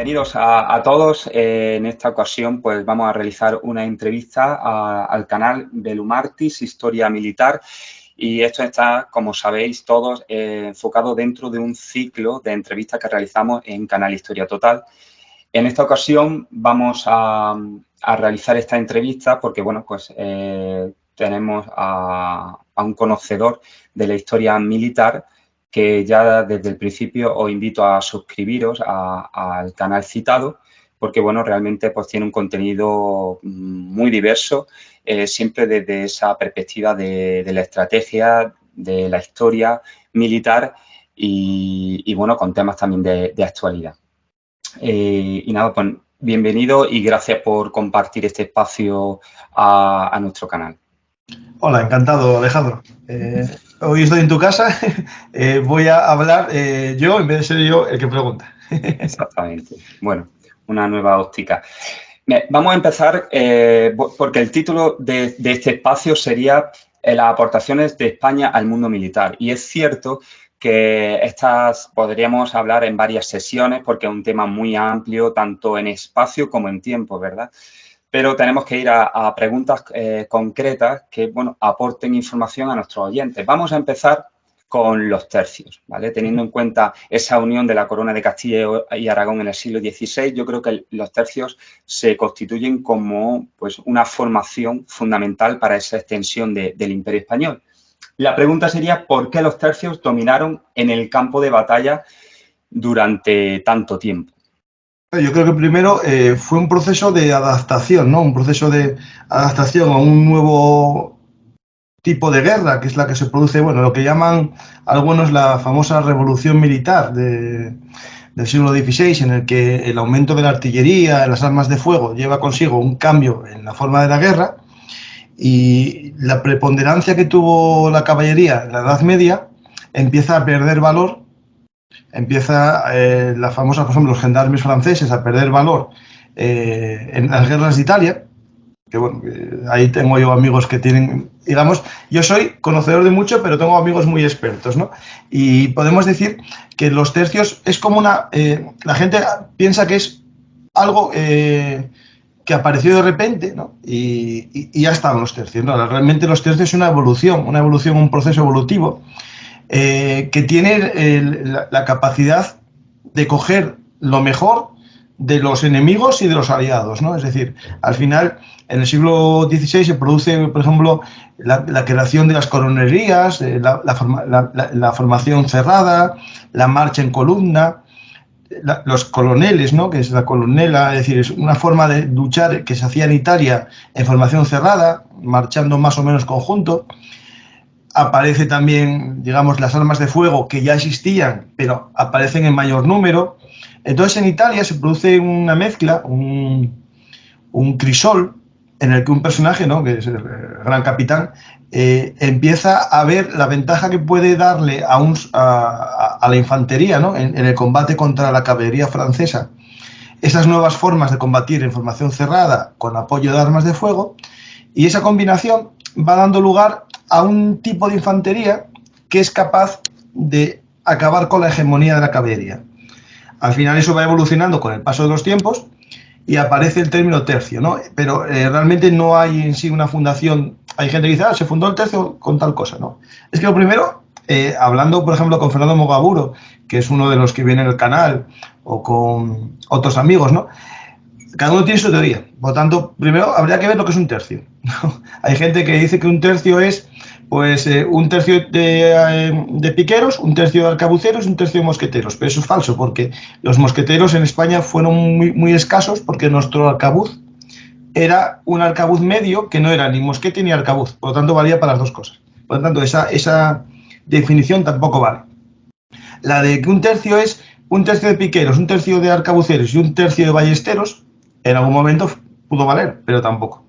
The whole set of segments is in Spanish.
Bienvenidos a todos. En esta ocasión, pues vamos a realizar una entrevista al canal Belumartis Historia Militar, y esto está, como sabéis todos, enfocado dentro de un ciclo de entrevistas que realizamos en Canal Historia Total. En esta ocasión vamos a realizar esta entrevista porque, bueno, pues tenemos a un conocedor de la historia militar que ya desde el principio os invito a suscribiros al canal citado, porque bueno, realmente pues tiene un contenido muy diverso, siempre desde esa perspectiva de la estrategia, de la historia militar y bueno, con temas también de actualidad. Y nada, pues bienvenido y gracias por compartir este espacio a nuestro canal. Hola, encantado, Alejandro. Hoy estoy en tu casa, voy a hablar yo en vez de ser yo el que pregunta. Exactamente. Bueno, una nueva óptica. Vamos a empezar porque el título de este espacio sería las aportaciones de España al mundo militar. Y es cierto que estas podríamos hablar en varias sesiones porque es un tema muy amplio, tanto en espacio como en tiempo, ¿verdad? Pero tenemos que ir a preguntas concretas que, bueno, aporten información a nuestros oyentes. Vamos a empezar con los tercios, ¿vale? Teniendo en cuenta esa unión de la corona de Castilla y Aragón en el siglo XVI, yo creo que los tercios se constituyen como, pues, una formación fundamental para esa extensión del Imperio Español. La pregunta sería, ¿por qué los tercios dominaron en el campo de batalla durante tanto tiempo? Yo creo que primero fue un proceso de adaptación, ¿no? Un proceso de adaptación a un nuevo tipo de guerra, que es la que se produce, bueno, lo que llaman algunos la famosa revolución militar del siglo XVI, en el que el aumento de la artillería, las armas de fuego, lleva consigo un cambio en la forma de la guerra, y la preponderancia que tuvo la caballería en la Edad Media empieza a perder valor. Empieza la famosa, por ejemplo, los gendarmes franceses a perder valor en las guerras de Italia, que bueno, ahí tengo yo amigos que tienen, digamos, yo soy conocedor de mucho, pero tengo amigos muy expertos, ¿no? Y podemos decir que los tercios es como una, la gente piensa que es algo que apareció de repente, ¿no? Y ya estaban los tercios, ¿no? Realmente los tercios es una evolución, un proceso evolutivo, que tiene la capacidad de coger lo mejor de los enemigos y de los aliados, ¿no? Es decir, al final, en el siglo XVI se produce, por ejemplo, la creación de las coronerías, la formación cerrada, la marcha en columna, los coloneles, ¿no? Que es la colonela, es decir, es una forma de luchar que se hacía en Italia en formación cerrada, marchando más o menos conjunto. Aparece también, digamos, las armas de fuego que ya existían, pero aparecen en mayor número. Entonces, en Italia se produce una mezcla, un crisol, en el que un personaje, ¿no?, que es el gran capitán, empieza a ver la ventaja que puede darle a la infantería, ¿no?, en el combate contra la caballería francesa. Esas nuevas formas de combatir en formación cerrada con apoyo de armas de fuego, y esa combinación va dando lugar a un tipo de infantería que es capaz de acabar con la hegemonía de la caballería. Al final eso va evolucionando con el paso de los tiempos y aparece el término tercio, ¿no? Pero realmente no hay en sí una fundación. Hay gente que dice, se fundó el tercio con tal cosa, ¿no? Es que lo primero, hablando por ejemplo con Fernando Mogaburo, que es uno de los que viene en el canal, o con otros amigos, ¿no?, cada uno tiene su teoría. Por lo tanto, primero habría que ver lo que es un tercio. Hay gente que dice que un tercio es, pues, un tercio de piqueros, un tercio de arcabuceros y un tercio de mosqueteros. Pero eso es falso, porque los mosqueteros en España fueron muy, muy escasos, porque nuestro arcabuz era un arcabuz medio que no era ni mosquete ni arcabuz. Por lo tanto, valía para las dos cosas. Por lo tanto, esa definición tampoco vale. La de que un tercio es un tercio de piqueros, un tercio de arcabuceros y un tercio de ballesteros, en algún momento pudo valer, pero tampoco,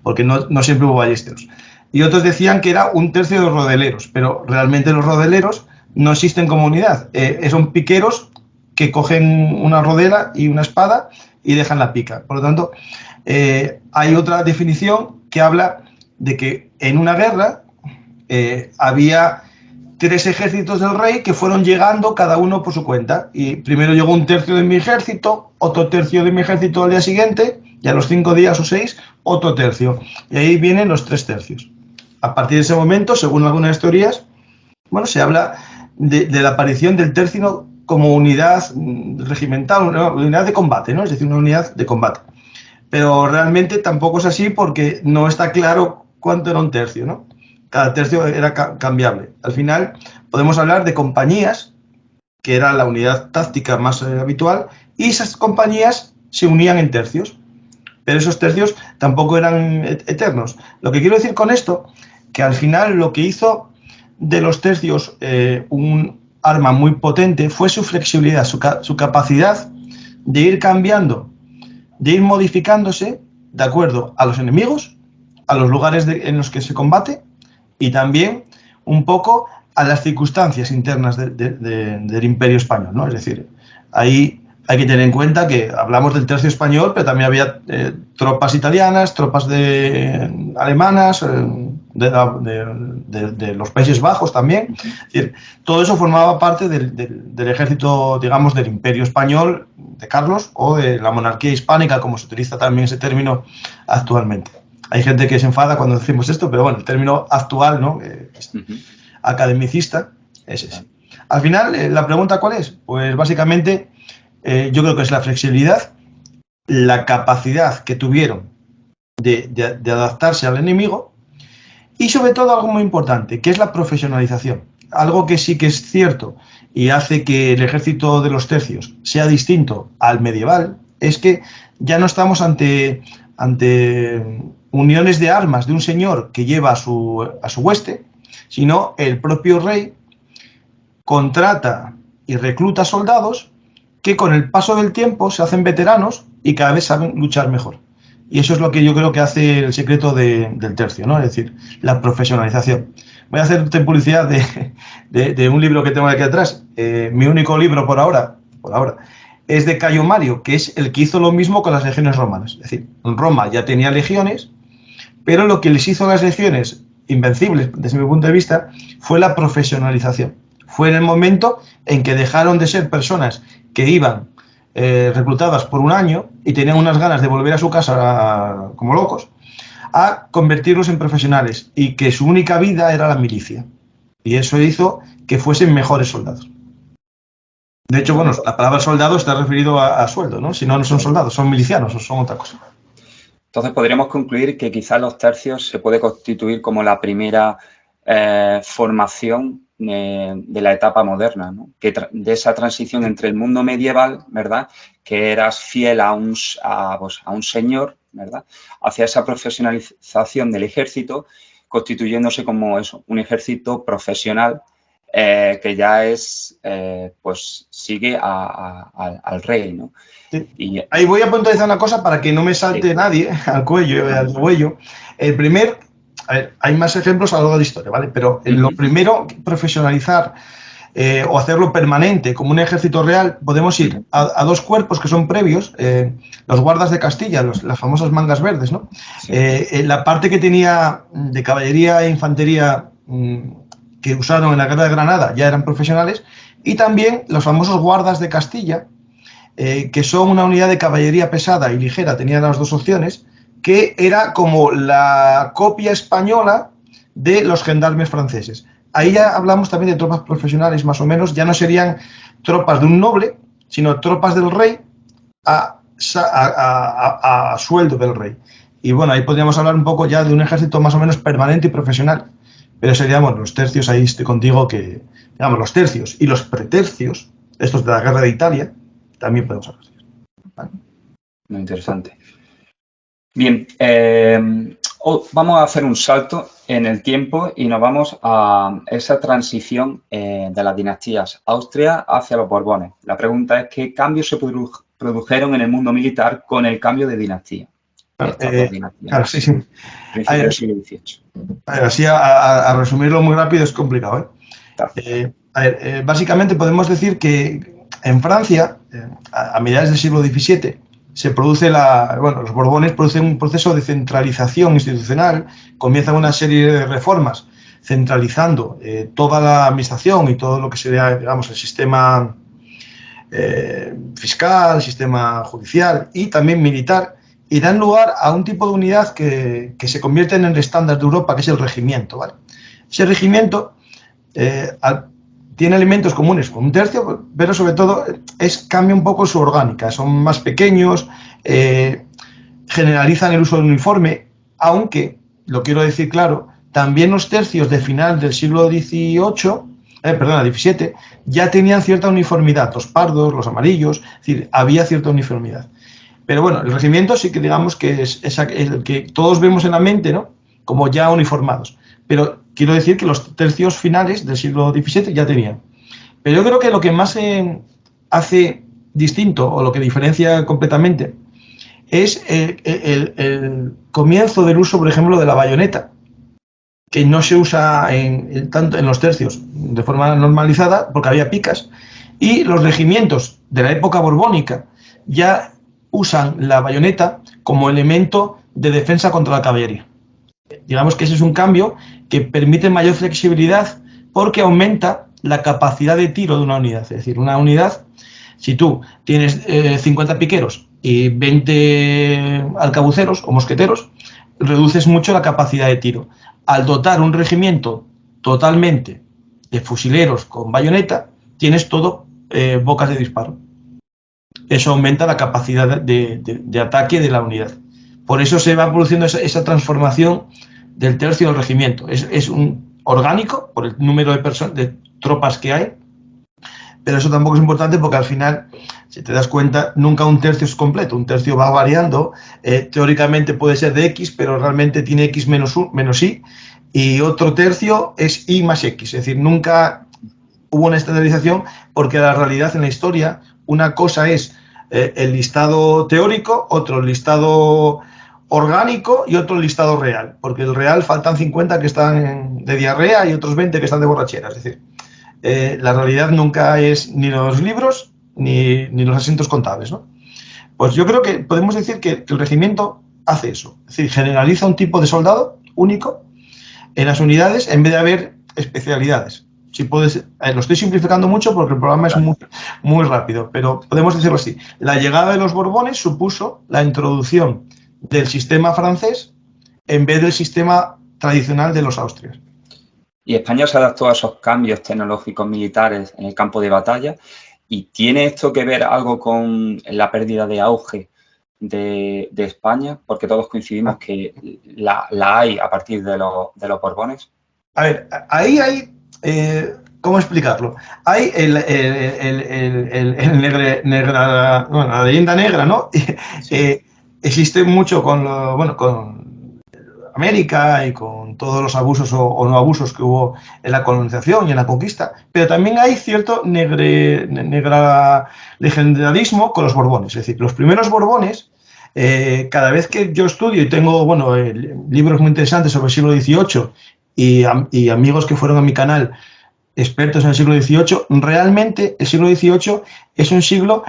porque no siempre hubo ballesteros. Y otros decían que era un tercio de rodeleros, pero realmente los rodeleros no existen como unidad. Son piqueros que cogen una rodela y una espada y dejan la pica. Por lo tanto, hay otra definición que habla de que en una guerra había 3 ejércitos del rey que fueron llegando cada uno por su cuenta. Y primero llegó un tercio de mi ejército, otro tercio de mi ejército al día siguiente, y a los 5 días o 6, otro tercio. Y ahí vienen los 3 tercios. A partir de ese momento, según algunas teorías, bueno, se habla de la aparición del tercio como unidad regimental, una unidad de combate, ¿no? Es decir, una unidad de combate. Pero realmente tampoco es así porque no está claro cuánto era un tercio, ¿no? Cada tercio era cambiable. Al final podemos hablar de compañías, que era la unidad táctica más habitual, y esas compañías se unían en tercios, pero esos tercios tampoco eran eternos. Lo que quiero decir con esto, que al final lo que hizo de los tercios un arma muy potente fue su flexibilidad, su capacidad de ir cambiando, de ir modificándose de acuerdo a los enemigos, a los lugares en los que se combate y también un poco a las circunstancias internas del Imperio Español, ¿no? Es decir, ahí hay que tener en cuenta que hablamos del tercio español, pero también había tropas italianas, tropas alemanas, de los Países Bajos también. Es decir, todo eso formaba parte del ejército, digamos, del Imperio Español de Carlos o de la monarquía hispánica, como se utiliza también ese término actualmente. Hay gente que se enfada cuando decimos esto, pero bueno, el término actual, ¿no? Academicista es ese. Al final, ¿la pregunta cuál es? Pues básicamente yo creo que es la flexibilidad, la capacidad que tuvieron de adaptarse al enemigo y sobre todo algo muy importante, que es la profesionalización. Algo que sí que es cierto y hace que el ejército de los tercios sea distinto al medieval, es que ya no estamos ante uniones de armas de un señor que lleva a su hueste, sino el propio rey contrata y recluta soldados que con el paso del tiempo se hacen veteranos y cada vez saben luchar mejor. Y eso es lo que yo creo que hace el secreto del tercio, ¿no? Es decir, la profesionalización. Voy a hacerte publicidad de un libro que tengo aquí atrás. Mi único libro por ahora, es de Cayo Mario, que es el que hizo lo mismo con las legiones romanas. Es decir, Roma ya tenía legiones, pero lo que les hizo a las legiones invencibles, desde mi punto de vista, fue la profesionalización. Fue en el momento en que dejaron de ser personas que iban reclutadas por un año y tenían unas ganas de volver a su casa como locos, a convertirlos en profesionales y que su única vida era la milicia. Y eso hizo que fuesen mejores soldados. De hecho, bueno, la palabra soldado está referido a sueldo, ¿no? Si no, no son soldados, son milicianos o son otra cosa. Entonces podríamos concluir que quizás los tercios se puede constituir como la primera formación de la etapa moderna, ¿no? De esa transición entre el mundo medieval, ¿verdad?, que eras fiel a un señor, ¿verdad?, hacia esa profesionalización del ejército, constituyéndose como eso, un ejército profesional que ya es, pues sigue al rey, ¿no? Sí. Y ahí voy a puntualizar una cosa para que no me salte nadie al cuello. El primer... A ver, hay más ejemplos a lo largo de la historia, ¿vale? Pero lo primero, profesionalizar o hacerlo permanente como un ejército real, podemos ir a 2 cuerpos que son previos, los guardas de Castilla, las famosas mangas verdes, ¿no? Sí. La parte que tenía de caballería e infantería que usaron en la guerra de Granada ya eran profesionales, y también los famosos guardas de Castilla, que son una unidad de caballería pesada y ligera, tenían las 2 opciones, que era como la copia española de los gendarmes franceses. Ahí ya hablamos también de tropas profesionales, más o menos, ya no serían tropas de un noble, sino tropas del rey a sueldo del rey. Y bueno, ahí podríamos hablar un poco ya de un ejército más o menos permanente y profesional. Pero seríamos los tercios, ahí estoy contigo, que digamos los tercios y los pretercios, estos de la guerra de Italia, también podemos hablar. ¿Vale? Muy interesante. Bien, vamos a hacer un salto en el tiempo y nos vamos a esa transición de las dinastías Austria hacia los Borbones. La pregunta es ¿qué cambios se produjeron en el mundo militar con el cambio de dinastía? Claro, sí. Principios del siglo XVIII. Así a resumirlo muy rápido es complicado, ¿eh? Básicamente podemos decir que en Francia, a mediados del siglo XVII, se produce los Borbones producen un proceso de centralización institucional, comienzan una serie de reformas centralizando toda la administración y todo lo que sería, digamos, el sistema fiscal, sistema judicial y también militar, y dan lugar a un tipo de unidad que se convierte en el estándar de Europa, que es el regimiento, ¿vale? Ese regimiento tiene elementos comunes con un tercio, pero sobre todo cambia un poco su orgánica, son más pequeños, generalizan el uso del uniforme, aunque, lo quiero decir claro, también los tercios de final del siglo XVII, ya tenían cierta uniformidad, los pardos, los amarillos, es decir, había cierta uniformidad. Pero bueno, el regimiento sí que digamos que es el que todos vemos en la mente, ¿no?, como ya uniformados. Pero quiero decir que los tercios finales del siglo XVII ya tenían. Pero yo creo que lo que más hace distinto, o lo que diferencia completamente, es el comienzo del uso, por ejemplo, de la bayoneta, que no se usa tanto en los tercios de forma normalizada, porque había picas, y los regimientos de la época borbónica ya usan la bayoneta como elemento de defensa contra la caballería. Digamos que ese es un cambio que permite mayor flexibilidad porque aumenta la capacidad de tiro de una unidad. Es decir, una unidad, si tú tienes 50 piqueros y 20 arcabuceros o mosqueteros, reduces mucho la capacidad de tiro. Al dotar un regimiento totalmente de fusileros con bayoneta, tienes todo bocas de disparo. Eso aumenta la capacidad de ataque de la unidad. Por eso se va produciendo esa transformación del tercio al regimiento. Es un orgánico por el número de tropas que hay, pero eso tampoco es importante porque al final, si te das cuenta, nunca un tercio es completo. Un tercio va variando, teóricamente puede ser de X, pero realmente tiene X menos Y, y otro tercio es Y más X. Es decir, nunca hubo una estandarización porque la realidad en la historia, una cosa es el listado teórico, otro el listado orgánico y otro el listado real, porque el real faltan 50 que están de diarrea y otros 20 que están de borrachera. Es decir, la realidad nunca es ni los libros ni los asientos contables, ¿no? Pues yo creo que podemos decir que el regimiento hace eso, es decir, generaliza un tipo de soldado único en las unidades en vez de haber especialidades. Si puedes, lo estoy simplificando mucho porque el programa es muy rápido, pero podemos decirlo así. La llegada de los Borbones supuso la introducción del sistema francés en vez del sistema tradicional de los Austrias. Y España se adaptó a esos cambios tecnológicos militares en el campo de batalla. ¿Y tiene esto que ver algo con la pérdida de auge de España? Porque todos coincidimos que la hay a partir de los Borbones. A ver, ahí hay... ¿cómo explicarlo? Hay la leyenda negra, ¿no? Sí. Existe mucho con América y con todos los abusos o no abusos que hubo en la colonización y en la conquista, pero también hay cierto legendarismo con los Borbones. Es decir, los primeros Borbones, cada vez que yo estudio y tengo libros muy interesantes sobre el siglo XVIII y amigos que fueron a mi canal expertos en el siglo XVIII, realmente el siglo XVIII es un siglo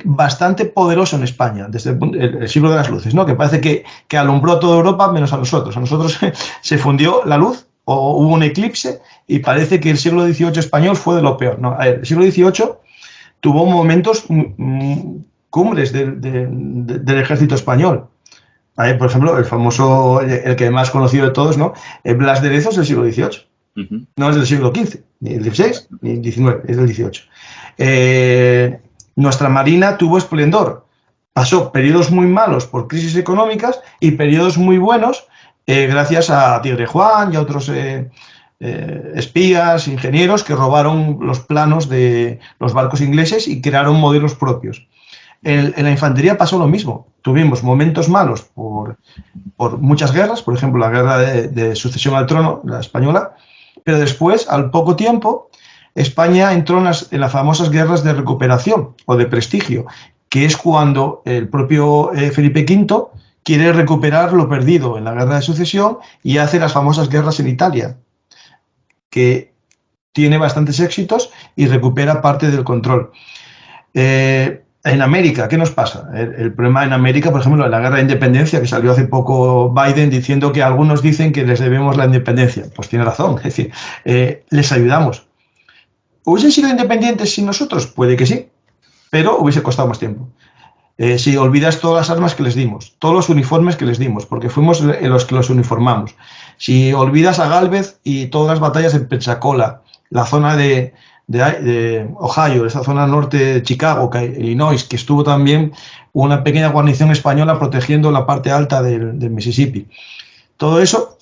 bastante poderoso en España, desde el siglo de las luces, ¿no? Que parece que alumbró a toda Europa menos a nosotros. A nosotros se fundió la luz o hubo un eclipse y parece que el siglo XVIII español fue de lo peor, ¿no? El siglo XVIII tuvo momentos cumbres del ejército español. Por ejemplo, el famoso, el que más conocido de todos, ¿no? Blas de Lezo es del siglo XVIII. No es del siglo XV, ni el XVI, ni el XIX, es del XVIII. Nuestra Marina tuvo esplendor. Pasó periodos muy malos por crisis económicas y periodos muy buenos gracias a Tigre Juan y a otros espías, ingenieros que robaron los planos de los barcos ingleses y crearon modelos propios. En la infantería pasó lo mismo. Tuvimos momentos malos por muchas guerras, por ejemplo, la guerra de sucesión al trono, la española, pero después, al poco tiempo, España entró en las famosas guerras de recuperación o de prestigio, que es cuando el propio Felipe V quiere recuperar lo perdido en la guerra de sucesión y hace las famosas guerras en Italia, que tiene bastantes éxitos y recupera parte del control. En América, ¿qué nos pasa? El problema en América, por ejemplo, en la guerra de independencia, que salió hace poco Biden diciendo que algunos dicen que les debemos la independencia. Pues tiene razón, es decir, les ayudamos. ¿Hubiesen sido independientes sin nosotros? Puede que sí, pero hubiese costado más tiempo. Si olvidas todas las armas que les dimos, todos los uniformes que les dimos, porque fuimos los que los uniformamos. Si olvidas a Gálvez y todas las batallas en Pensacola, la zona de Ohio, esa zona norte de Chicago, Illinois, que estuvo también una pequeña guarnición española protegiendo la parte alta del Mississippi. Todo eso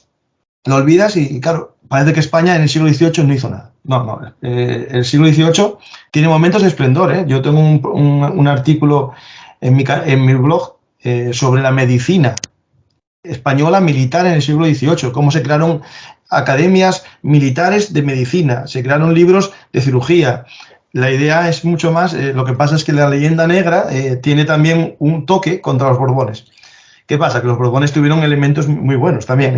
lo olvidas y, claro, parece que España en el siglo XVIII no hizo nada. No, el siglo XVIII tiene momentos de esplendor. Yo tengo un artículo en mi blog sobre la medicina española militar en el siglo XVIII, cómo se crearon academias militares de medicina, se crearon libros de cirugía. La idea es mucho más, lo que pasa es que la leyenda negra tiene también un toque contra los Borbones. ¿Qué pasa? Que los Borbones tuvieron elementos muy buenos también.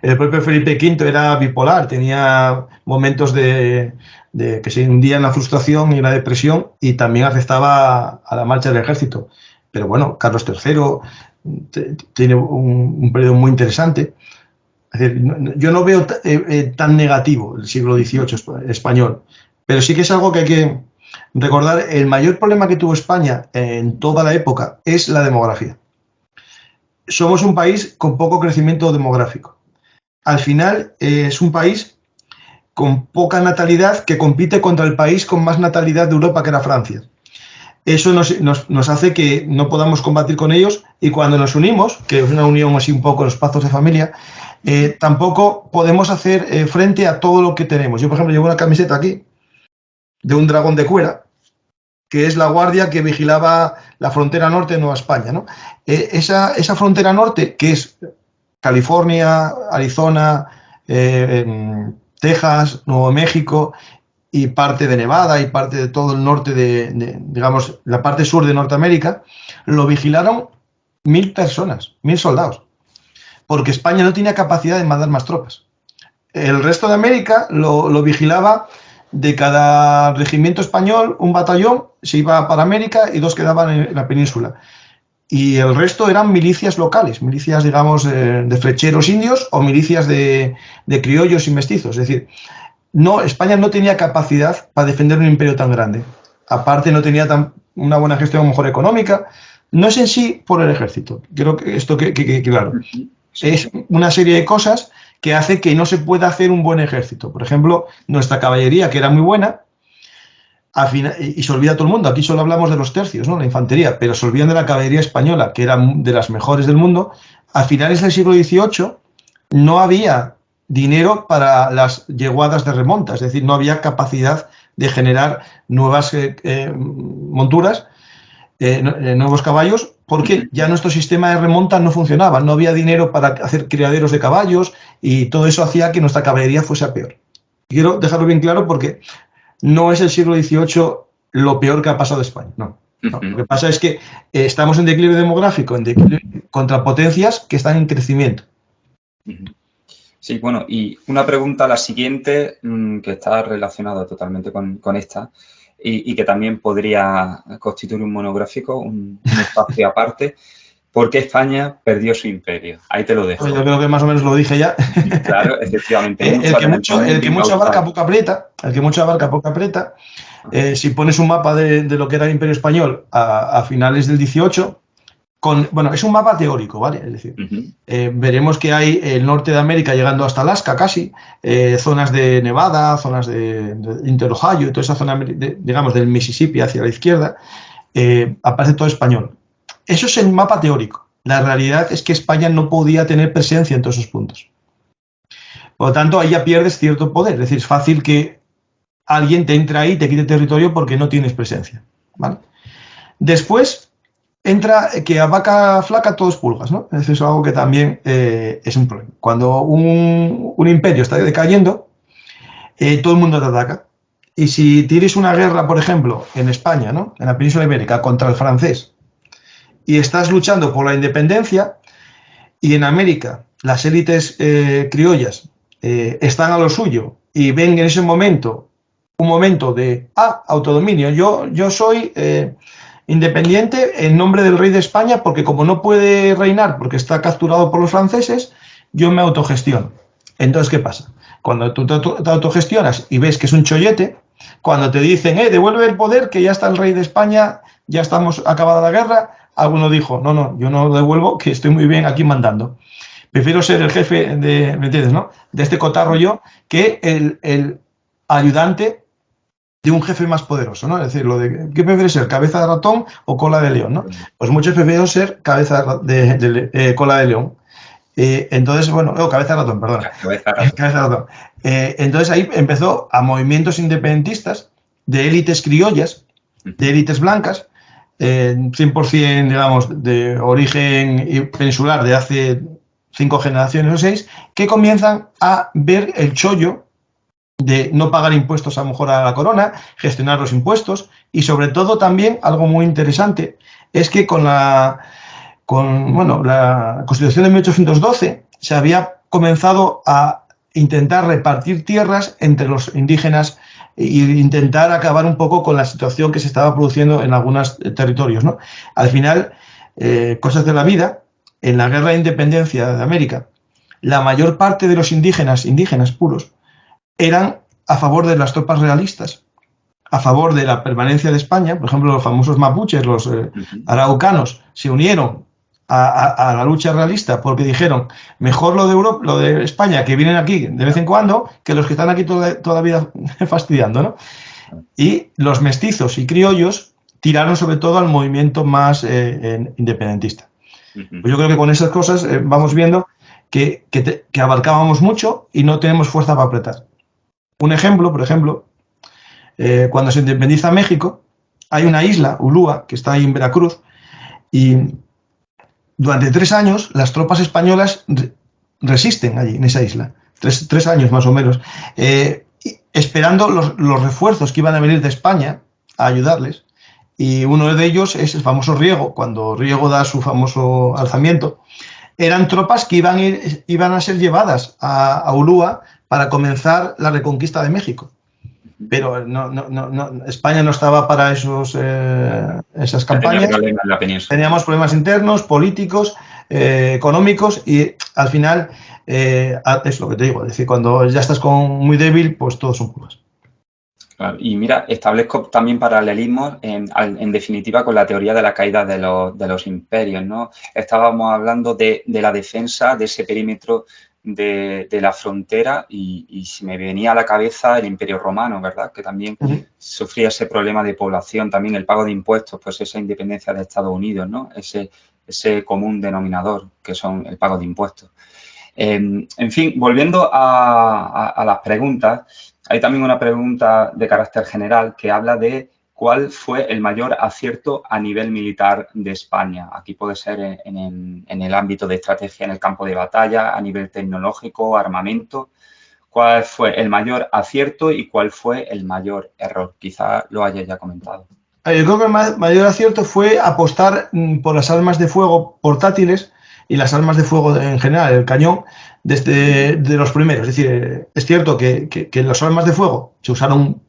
El propio Felipe V era bipolar, tenía momentos de que se hundía en la frustración y en la depresión y también afectaba a la marcha del ejército. Pero bueno, Carlos III tiene un periodo muy interesante. Es decir, yo no veo tan negativo el siglo XVIII español, pero sí que es algo que hay que recordar. El mayor problema que tuvo España en toda la época es la demografía. Somos un país con poco crecimiento demográfico. Al final es un país con poca natalidad que compite contra el país con más natalidad de Europa, que era Francia. Eso nos hace que no podamos combatir con ellos, y cuando nos unimos, que es una unión así un poco los pactos de familia, tampoco podemos hacer frente a todo lo que tenemos. Yo, por ejemplo, llevo una camiseta aquí de un dragón de cuera, que es la guardia que vigilaba la frontera norte de Nueva España, ¿no? Esa frontera norte, que es California, Arizona, Texas, Nuevo México y parte de Nevada y parte de todo el norte digamos, la parte sur de Norteamérica, lo vigilaron 1.000 personas, 1.000 soldados, porque España no tenía capacidad de mandar más tropas. El resto de América lo vigilaba. De cada regimiento español, un batallón se iba para América y 2 quedaban en la península. Y el resto eran milicias locales, milicias, digamos, de flecheros indios o milicias de criollos y mestizos. Es decir, España no tenía capacidad para defender un imperio tan grande. Aparte, no tenía una buena gestión, mejor económica. No es en sí por el ejército. Creo que esto claro. Es una serie de cosas que hace que no se pueda hacer un buen ejército. Por ejemplo, nuestra caballería, que era muy buena, y se olvida todo el mundo. Aquí solo hablamos de los tercios, ¿no? La infantería, pero se olvidan de la caballería española, que era de las mejores del mundo. A finales del siglo XVIII no había dinero para las yeguadas de remonta, es decir, no había capacidad de generar nuevas monturas, nuevos caballos, porque ya nuestro sistema de remonta no funcionaba, no había dinero para hacer criaderos de caballos y todo eso hacía que nuestra caballería fuese a peor. Quiero dejarlo bien claro porque no es el siglo XVIII lo peor que ha pasado en España, no. Lo que pasa es que estamos en declive demográfico, en declive contra potencias que están en crecimiento. Sí, bueno, y una pregunta, la siguiente, que está relacionada totalmente con esta, y que también podría constituir un monográfico, un espacio aparte. ¿Por qué España perdió su imperio? Ahí te lo dejo. Yo creo que más o menos lo dije ya. Claro, efectivamente. El que mucho abarca, poco aprieta. El que mucho abarca, poco aprieta. Si pones un mapa de lo que era el Imperio Español a finales del 18, bueno, es un mapa teórico, ¿vale? Es decir, veremos que hay el norte de América llegando hasta Alaska casi, zonas de Nevada, zonas de Inter-Ohio, toda esa zona, digamos, del Mississippi hacia la izquierda, aparece todo español. Eso es el mapa teórico. La realidad es que España no podía tener presencia en todos esos puntos. Por lo tanto, ahí ya pierdes cierto poder. Es decir, es fácil que alguien te entre ahí y te quite territorio porque no tienes presencia, ¿vale? Después entra que a vaca flaca todo es pulgas, ¿no? Eso es algo que también es un problema. Cuando un imperio está decayendo, todo el mundo te ataca. Y si tienes una guerra, por ejemplo, en España, ¿no? En la península ibérica, contra el francés, y estás luchando por la independencia, y en América las élites criollas están a lo suyo y ven en ese momento un momento de autodominio. Yo soy independiente en nombre del rey de España, porque como no puede reinar porque está capturado por los franceses, yo me autogestiono. Entonces, ¿qué pasa? Cuando tú te autogestionas y ves que es un chollete, cuando te dicen, devuelve el poder, que ya está el rey de España, ya estamos acabada la guerra, alguno dijo, no, yo no lo devuelvo, que estoy muy bien aquí mandando. Prefiero ser el jefe de, ¿me entiendes, no? De este cotarro yo, que el ayudante de un jefe más poderoso, ¿no? Es decir, lo de, ¿qué prefieres ser, cabeza de ratón o cola de león, no? Pues muchos prefieren ser cabeza de cola de león. Entonces, bueno, cabeza de ratón, perdona. Cabeza de ratón. Entonces ahí empezó a movimientos independentistas de élites criollas, de élites blancas, 100%, digamos, de origen peninsular de hace 5 generaciones o 6, que comienzan a ver el chollo de no pagar impuestos a lo mejor a la corona, gestionar los impuestos, y sobre todo también algo muy interesante es que con la Constitución de 1812 se había comenzado a intentar repartir tierras entre los indígenas e intentar acabar un poco con la situación que se estaba produciendo en algunos territorios, ¿no? Al final, cosas de la vida, en la Guerra de Independencia de América, la mayor parte de los indígenas puros, eran a favor de las tropas realistas, a favor de la permanencia de España. Por ejemplo, los famosos mapuches, los araucanos, se unieron a la lucha realista porque dijeron, mejor lo de Europa, lo de España, que vienen aquí de vez en cuando, que los que están aquí toda la vida fastidiando, ¿no? Y los mestizos y criollos tiraron sobre todo al movimiento más independentista. Pues yo creo que con esas cosas vamos viendo que abarcábamos mucho y no tenemos fuerza para apretar. Un ejemplo, por ejemplo, cuando se independiza México, hay una isla, Ulúa, que está ahí en Veracruz, y durante 3 años las tropas españolas resisten allí, en esa isla, 3 años más o menos, esperando los refuerzos que iban a venir de España a ayudarles. Y uno de ellos es el famoso Riego. Cuando Riego da su famoso alzamiento, eran tropas que iban a ser llevadas a Ulúa para comenzar la reconquista de México. Pero España no estaba para esas campañas. Teníamos problemas internos, políticos, económicos, y al final es lo que te digo. Es decir, cuando ya estás muy débil, pues todos son puras. Claro, y mira, establezco también paralelismos en definitiva con la teoría de la caída de los imperios, ¿no? Estábamos hablando de la defensa de ese perímetro de la frontera y se me venía a la cabeza el Imperio Romano, ¿verdad? Que también sufría ese problema de población, también el pago de impuestos, pues esa independencia de Estados Unidos, ¿no? Ese común denominador que son el pago de impuestos. En fin, volviendo a las preguntas, hay también una pregunta de carácter general que habla de cuál fue el mayor acierto a nivel militar de España. Aquí puede ser en el ámbito de estrategia en el campo de batalla, a nivel tecnológico, armamento. ¿Cuál fue el mayor acierto y cuál fue el mayor error? Quizá lo hayas ya comentado. Yo creo que el mayor acierto fue apostar por las armas de fuego portátiles y las armas de fuego en general, el cañón, de los primeros. Es decir, es cierto que las armas de fuego se usaron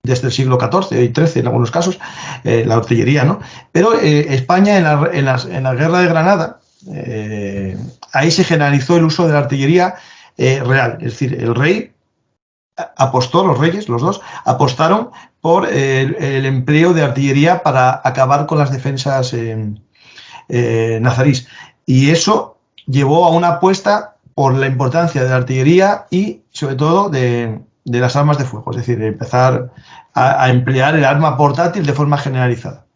desde el siglo XIV y XIII en algunos casos, la artillería, ¿no? Pero España en la guerra de Granada, ahí se generalizó el uso de la artillería real. Es decir, el rey apostó, los reyes, los dos, apostaron por el empleo de artillería para acabar con las defensas nazarís. Y eso llevó a una apuesta por la importancia de la artillería y, sobre todo, de las armas de fuego. Es decir, empezar a emplear el arma portátil de forma generalizada.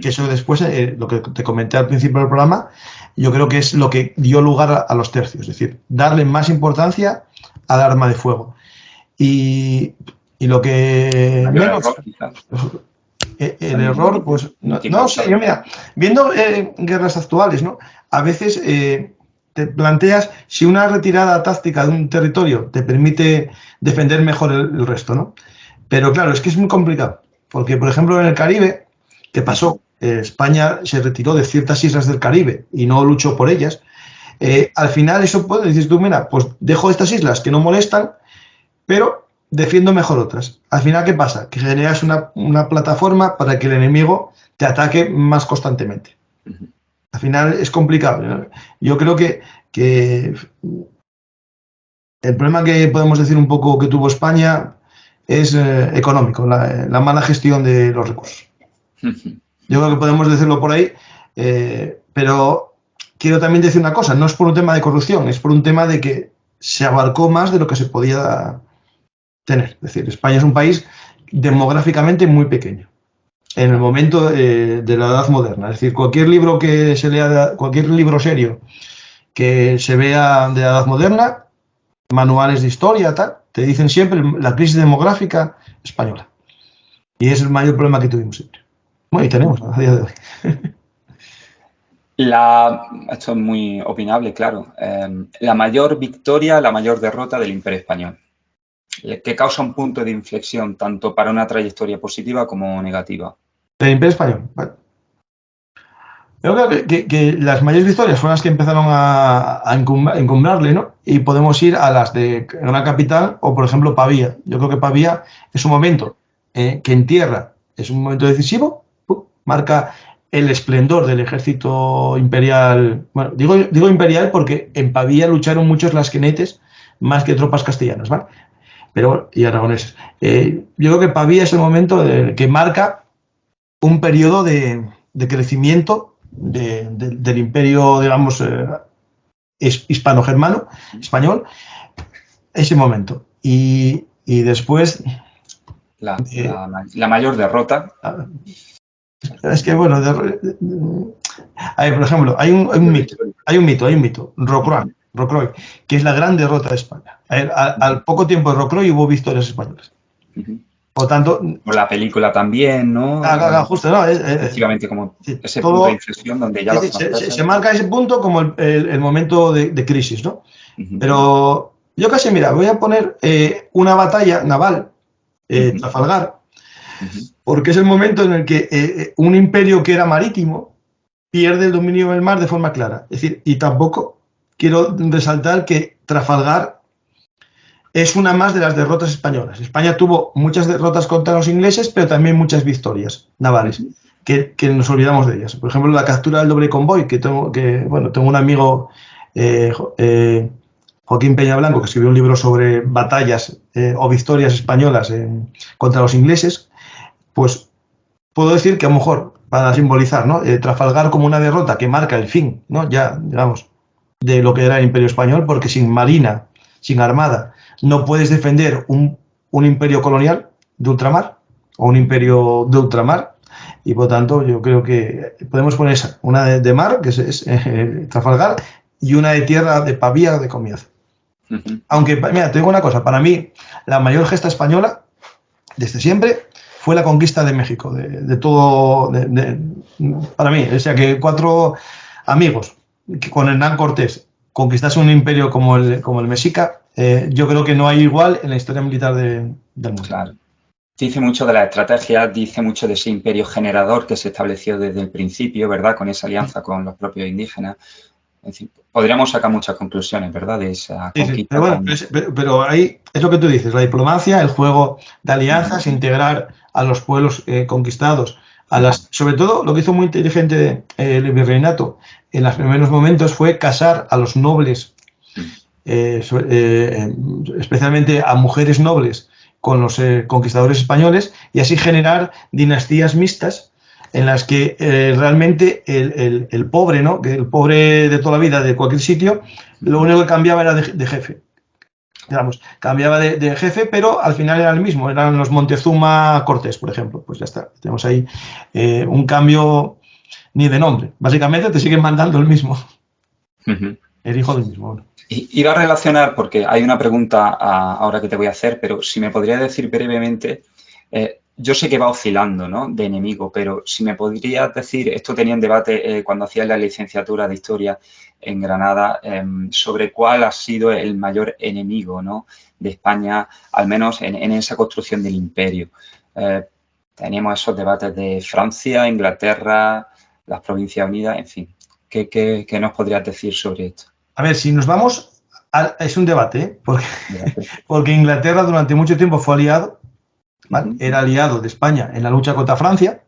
Que eso después, lo que te comenté al principio del programa, yo creo que es lo que dio lugar a los tercios. Es decir, darle más importancia al arma de fuego. Y lo que menos... El error, pues, no sé, yo mira, viendo guerras actuales, ¿no? A veces te planteas si una retirada táctica de un territorio te permite defender mejor el resto, ¿no? Pero claro, es que es muy complicado, porque, por ejemplo, en el Caribe, ¿qué pasó? España se retiró de ciertas islas del Caribe y no luchó por ellas. Al final eso puede decir tú, mira, pues dejo estas islas que no molestan, pero defiendo mejor otras. Al final, ¿qué pasa? Que generas una plataforma para que el enemigo te ataque más constantemente. Al final es complicado, ¿no? Yo creo que el problema que podemos decir un poco que tuvo España es económico, la mala gestión de los recursos. Yo creo que podemos decirlo por ahí, pero quiero también decir una cosa, no es por un tema de corrupción, es por un tema de que se abarcó más de lo que se podía tener. Es decir, España es un país demográficamente muy pequeño en el momento de la Edad Moderna. Es decir, cualquier libro que se lea, cualquier libro serio que se vea de la Edad Moderna, manuales de historia, tal, te dicen siempre la crisis demográfica española. Y ese es el mayor problema que tuvimos siempre. Bueno, y tenemos a día de hoy. Esto es muy opinable, claro. La mayor victoria, la mayor derrota del Imperio Español, que causa un punto de inflexión tanto para una trayectoria positiva como negativa. El Imperio Español. Vale. Yo creo que las mayores victorias fueron las que empezaron a encumbrarle, ¿no? Y podemos ir a las de Gran Capital o, por ejemplo, Pavía. Yo creo que Pavía es un momento que en tierra es un momento decisivo, marca el esplendor del ejército imperial. Bueno, digo imperial porque en Pavía lucharon muchos lasquenetes más que tropas castellanas, ¿vale? Pero, y aragoneses. Yo creo que Pavía es el momento que marca un periodo de crecimiento del imperio, digamos, hispano-germano, español, ese momento. Y después... La mayor derrota. Es que, bueno, a ver, por ejemplo, hay un mito, Rocroi, que es la gran derrota de España. Al poco tiempo de Rocroi hubo victorias españolas. Por tanto... Por la película también, ¿no? Justo, ¿no? Efectivamente, como ese punto de inflexión donde ya se marca ese punto como el momento de crisis, ¿no? Pero yo casi, mira, voy a poner una batalla naval, Trafalgar, porque es el momento en el que un imperio que era marítimo pierde el dominio del mar de forma clara. Es decir, y tampoco quiero resaltar que Trafalgar es una más de las derrotas españolas. España tuvo muchas derrotas contra los ingleses, pero también muchas victorias navales, que nos olvidamos de ellas. Por ejemplo, la captura del doble convoy, tengo un amigo, Joaquín Peña Blanco, que escribió un libro sobre batallas o victorias españolas contra los ingleses. Pues puedo decir que a lo mejor, para simbolizar, ¿no? Trafalgar como una derrota que marca el fin, ¿no? Ya, digamos, de lo que era el Imperio Español, porque sin marina, sin armada, no puedes defender un imperio colonial de ultramar o un imperio de ultramar, y por tanto yo creo que podemos poner esa, una de mar, que es Trafalgar, y una de tierra, de Pavía, de comienzo. Aunque, mira, te digo una cosa, para mí la mayor gesta española desde siempre fue la conquista de México, para mí, o sea, que 4 amigos que con Hernán Cortés conquistase un imperio como el mexica, yo creo que no hay igual en la historia militar del mundo. Claro. Dice mucho de la estrategia, dice mucho de ese imperio generador que se estableció desde el principio, ¿verdad? Con esa alianza con los propios indígenas. Es decir, podríamos sacar muchas conclusiones, ¿verdad? De esa conquista. Pero ahí es lo que tú dices, la diplomacia, el juego de alianzas, integrar a los pueblos conquistados, sobre todo lo que hizo muy inteligente el virreinato en los primeros momentos fue casar a los nobles, especialmente a mujeres nobles, con los conquistadores españoles, y así generar dinastías mixtas en las que realmente el pobre, ¿no? Que el pobre de toda la vida de cualquier sitio, lo único que cambiaba era de jefe. Digamos, cambiaba de jefe, pero al final era el mismo, eran los Montezuma Cortés, por ejemplo. Pues ya está, tenemos ahí un cambio ni de nombre. Básicamente te siguen mandando el mismo. El hijo del mismo. Bueno. Iba a relacionar, porque hay una pregunta ahora que te voy a hacer, pero si me podría decir brevemente, yo sé que va oscilando, ¿no? De enemigo, pero si me podrías decir, esto tenía en debate cuando hacías la licenciatura de Historia en Granada, sobre cuál ha sido el mayor enemigo, ¿no? De España, al menos en esa construcción del imperio. Teníamos esos debates de Francia, Inglaterra, las Provincias Unidas, en fin. ¿Qué nos podrías decir sobre esto? A ver, si nos vamos Es un debate, ¿eh? Porque Inglaterra durante mucho tiempo fue aliado, ¿vale? Era aliado de España en la lucha contra Francia.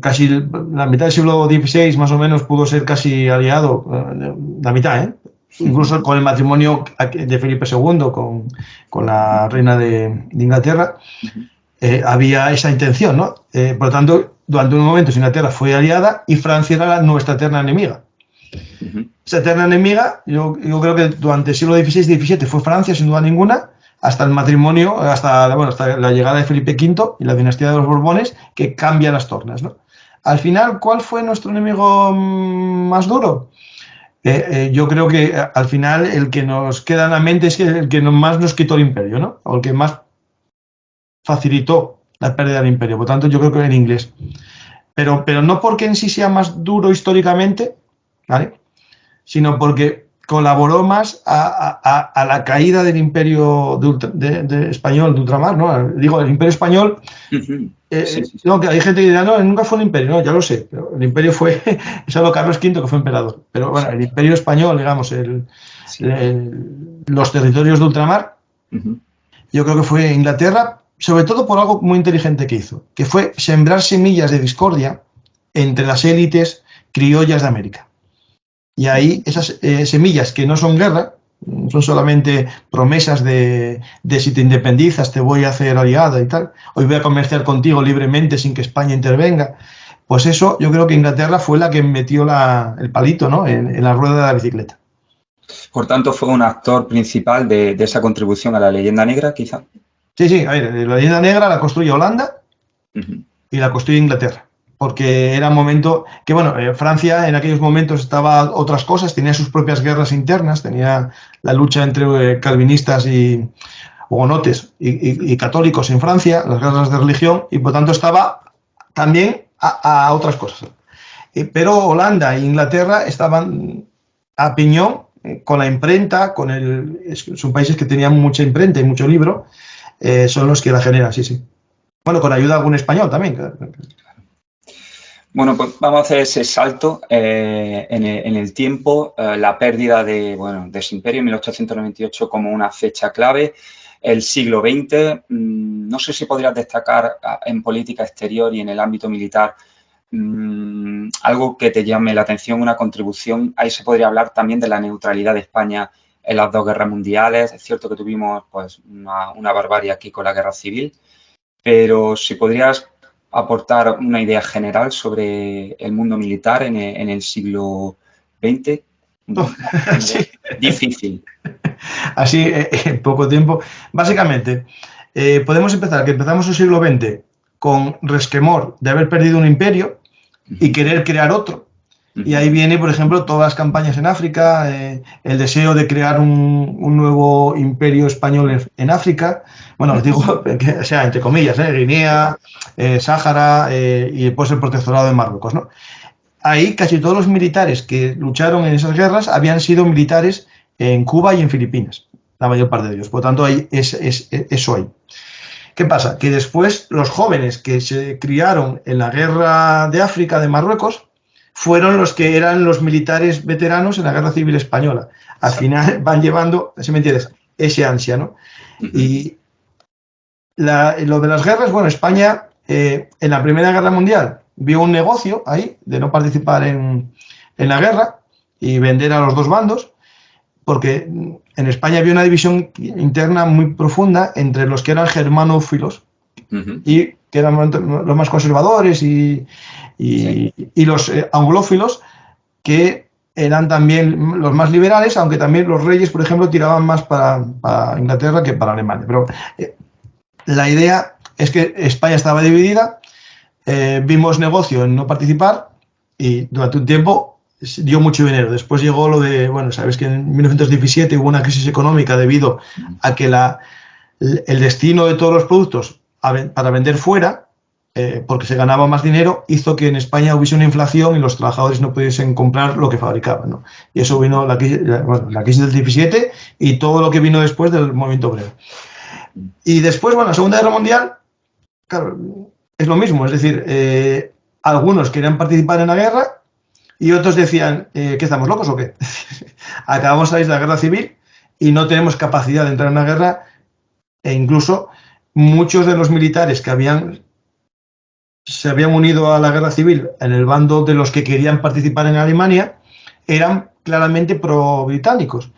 Casi la mitad del siglo XVI más o menos pudo ser casi aliado, la mitad, ¿eh? Incluso con el matrimonio de Felipe II con la reina de Inglaterra, había esa intención, ¿no? Por lo tanto, durante un momento Inglaterra fue aliada y Francia era nuestra eterna enemiga. Esa eterna enemiga, yo creo que durante el siglo XVI y XVII fue Francia, sin duda ninguna, hasta el matrimonio, hasta la llegada de Felipe V y la dinastía de los Borbones, que cambia las tornas, ¿no? Al final, ¿cuál fue nuestro enemigo más duro? Yo creo que al final el que nos queda en la mente es el que más nos quitó el imperio, ¿no? O el que más facilitó la pérdida del imperio. Por tanto, yo creo que era el inglés. Pero no porque en sí sea más duro históricamente, ¿vale? Sino porque colaboró más a la caída del imperio de español de ultramar, ¿no? Digo, el imperio español, sí. No, que hay gente que dirá, no, nunca fue un imperio, no, ya lo sé, pero el imperio fue solo Carlos V, que fue emperador, pero bueno, el imperio español, digamos, los territorios de ultramar, yo creo que fue Inglaterra, sobre todo por algo muy inteligente que hizo, que fue sembrar semillas de discordia entre las élites criollas de América. Y ahí esas semillas que no son guerra, son solamente promesas de si te independizas te voy a hacer aliada y tal, hoy voy a comerciar contigo libremente sin que España intervenga, pues eso yo creo que Inglaterra fue la que metió el palito, ¿no? en la rueda de la bicicleta. Por tanto, fue un actor principal de esa contribución a la leyenda negra, quizá. Sí, a ver, la leyenda negra la construye Holanda y la construye Inglaterra. Porque era un momento que, bueno, Francia en aquellos momentos estaba otras cosas, tenía sus propias guerras internas, tenía la lucha entre calvinistas y hugonotes y católicos en Francia, las guerras de religión, y por tanto estaba también a otras cosas. Pero Holanda e Inglaterra estaban a piñón con la imprenta, son países que tenían mucha imprenta y mucho libro, son los que la generan, sí. Bueno, con ayuda de algún español también, claro. Bueno, pues vamos a hacer ese salto en el tiempo, la pérdida de ese imperio en 1898 como una fecha clave, el siglo XX. No sé si podrías destacar en política exterior y en el ámbito militar algo que te llame la atención, una contribución. Ahí se podría hablar también de la neutralidad de España en las dos guerras mundiales. Es cierto que tuvimos pues una barbarie aquí con la guerra civil, pero si podrías aportar una idea general sobre el mundo militar en el siglo XX. Sí. Difícil. Así, en poco tiempo. Básicamente, podemos empezar, que empezamos el siglo XX con resquemor de haber perdido un imperio y querer crear otro. Y ahí viene, por ejemplo, todas las campañas en África, el deseo de crear un nuevo imperio español en África. Bueno, os digo, o sea, entre comillas, Guinea, Sáhara y después el protectorado de Marruecos, ¿no? Ahí casi todos los militares que lucharon en esas guerras habían sido militares en Cuba y en Filipinas, la mayor parte de ellos. Por lo tanto, ahí es eso ahí. ¿Qué pasa? Que después los jóvenes que se criaron en la guerra de África de Marruecos fueron los que eran los militares veteranos en la Guerra Civil Española. Al final van llevando, si me entiendes, ese ansia, ¿no? Y lo de las guerras, bueno, España en la Primera Guerra Mundial vio un negocio ahí de no participar en la guerra y vender a los dos bandos, porque en España había una división interna muy profunda entre los que eran germanófilos y que eran los más conservadores y los anglófilos, que eran también los más liberales, aunque también los reyes, por ejemplo, tiraban más para Inglaterra que para Alemania. Pero la idea es que España estaba dividida, vimos negocio en no participar y durante un tiempo dio mucho dinero. Después llegó lo de, bueno, sabes que en 1917 hubo una crisis económica debido a que el destino de todos los productos para vender fuera, porque se ganaba más dinero, hizo que en España hubiese una inflación y los trabajadores no pudiesen comprar lo que fabricaban, ¿no? Y eso vino la crisis del 17 y todo lo que vino después del movimiento obrero. Y después, bueno, la Segunda Guerra Mundial, claro, es lo mismo, es decir, algunos querían participar en la guerra, y otros decían, ¿qué estamos locos o qué? Acabamos de salir de la guerra civil y no tenemos capacidad de entrar en una guerra, e incluso muchos de los militares que se habían unido a la guerra civil en el bando de los que querían participar en Alemania eran claramente pro-británicos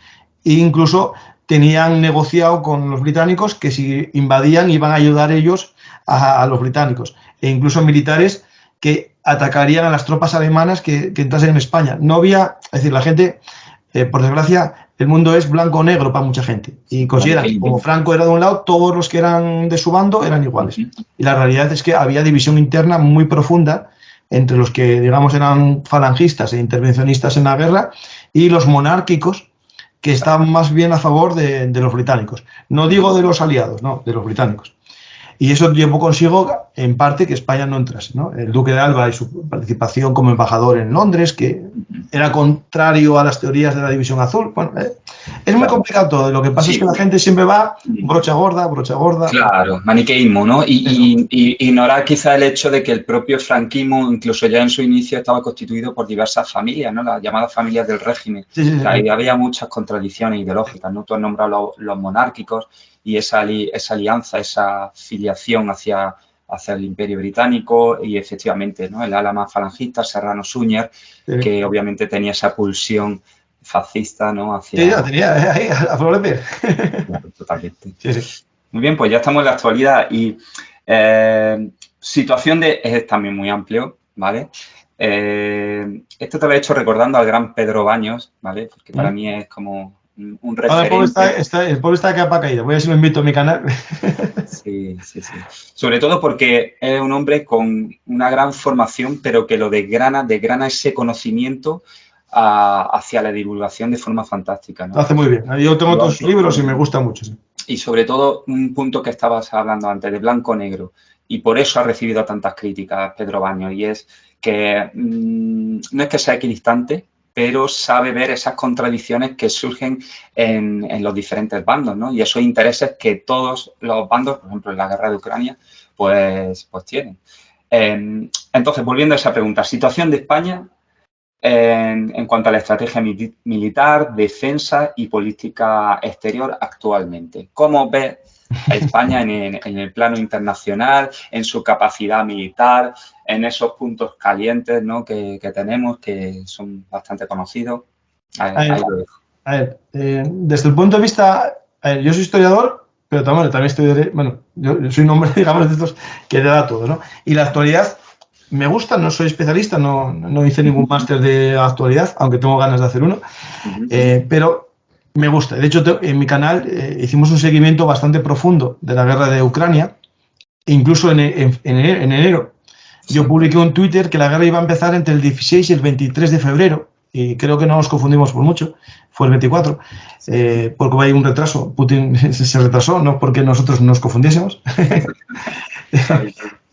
e incluso tenían negociado con los británicos que si invadían iban a ayudar ellos a los británicos, e incluso militares que atacarían a las tropas alemanas que entrasen en España. No había, es decir, la gente, por desgracia, el mundo es blanco o negro para mucha gente y consideran que como Franco era de un lado, todos los que eran de su bando eran iguales. Y la realidad es que había división interna muy profunda entre los que, digamos, eran falangistas e intervencionistas en la guerra y los monárquicos, que estaban más bien a favor de los británicos. No digo de los aliados, no, de los británicos. Y eso llevó consigo, en parte, que España no entrase, ¿no? El duque de Alba y su participación como embajador en Londres, que era contrario a las teorías de la División Azul. Bueno, es muy complicado todo. Lo que pasa es que la gente siempre va brocha gorda, brocha gorda. Claro, maniqueísmo, ¿no? Y ignorar quizá el hecho de que el propio franquismo, incluso ya en su inicio, estaba constituido por diversas familias, ¿no? Las llamadas familias del régimen. Sí. Ahí había muchas contradicciones ideológicas, ¿no? Tú has nombrado los monárquicos y esa alianza, esa filiación hacia el Imperio Británico y efectivamente, ¿no? El ala más falangista, Serrano Suñer, que obviamente tenía esa pulsión fascista, ¿no? Sí, la tenía ahí a flor de piel. Claro, totalmente. Sí. Muy bien, pues ya estamos en la actualidad y situación es también muy amplio, ¿vale? Esto te lo he hecho recordando al gran Pedro Baños, ¿vale? Porque para mí es como un referente. El pobre está de capa caída. Voy a ver si lo invito a mi canal. Sí. Sobre todo porque es un hombre con una gran formación, pero que lo desgrana ese conocimiento hacia la divulgación de forma fantástica, ¿no? Lo hace muy bien. Yo tengo otros libros y me gusta mucho. Sí. Y sobre todo un punto que estabas hablando antes, de blanco-negro. Y por eso ha recibido tantas críticas Pedro Baños. Y es que no es que sea equidistante, pero sabe ver esas contradicciones que surgen en los diferentes bandos, ¿no? Y esos intereses que todos los bandos, por ejemplo, en la guerra de Ucrania, pues tienen. Entonces, volviendo a esa pregunta, situación de España en cuanto a la estrategia militar, defensa y política exterior actualmente. ¿Cómo ves a España en el plano internacional, en su capacidad militar, en esos puntos calientes, ¿no? que tenemos, que son bastante conocidos? Desde el punto de vista, yo soy historiador, pero también estudiaré, bueno, yo soy un hombre, digamos, de estos que te da todo, ¿no? Y la actualidad me gusta, no soy especialista, no hice ningún máster de actualidad, aunque tengo ganas de hacer uno, pero me gusta. De hecho, en mi canal hicimos un seguimiento bastante profundo de la guerra de Ucrania, e incluso en enero yo publiqué un Twitter que la guerra iba a empezar entre el 16 y el 23 de febrero, y creo que no nos confundimos por mucho, fue el 24, porque hay un retraso. Putin se retrasó, no porque nosotros nos confundiésemos.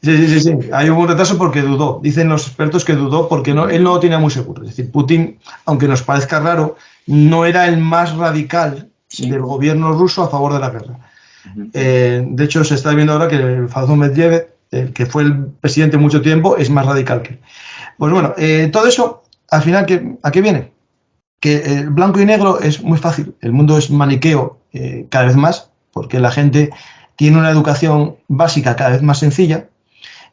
Sí, hay un retraso porque dudó. Dicen los expertos que dudó porque él no lo tenía muy seguro. Es decir, Putin, aunque nos parezca raro, no era el más radical del gobierno ruso a favor de la guerra. De hecho, se está viendo ahora que Fazón Medvedev, que fue el presidente mucho tiempo, es más radical que él. Pues bueno, todo eso, al final, ¿a qué viene? Que el blanco y negro es muy fácil. El mundo es maniqueo cada vez más, porque la gente tiene una educación básica cada vez más sencilla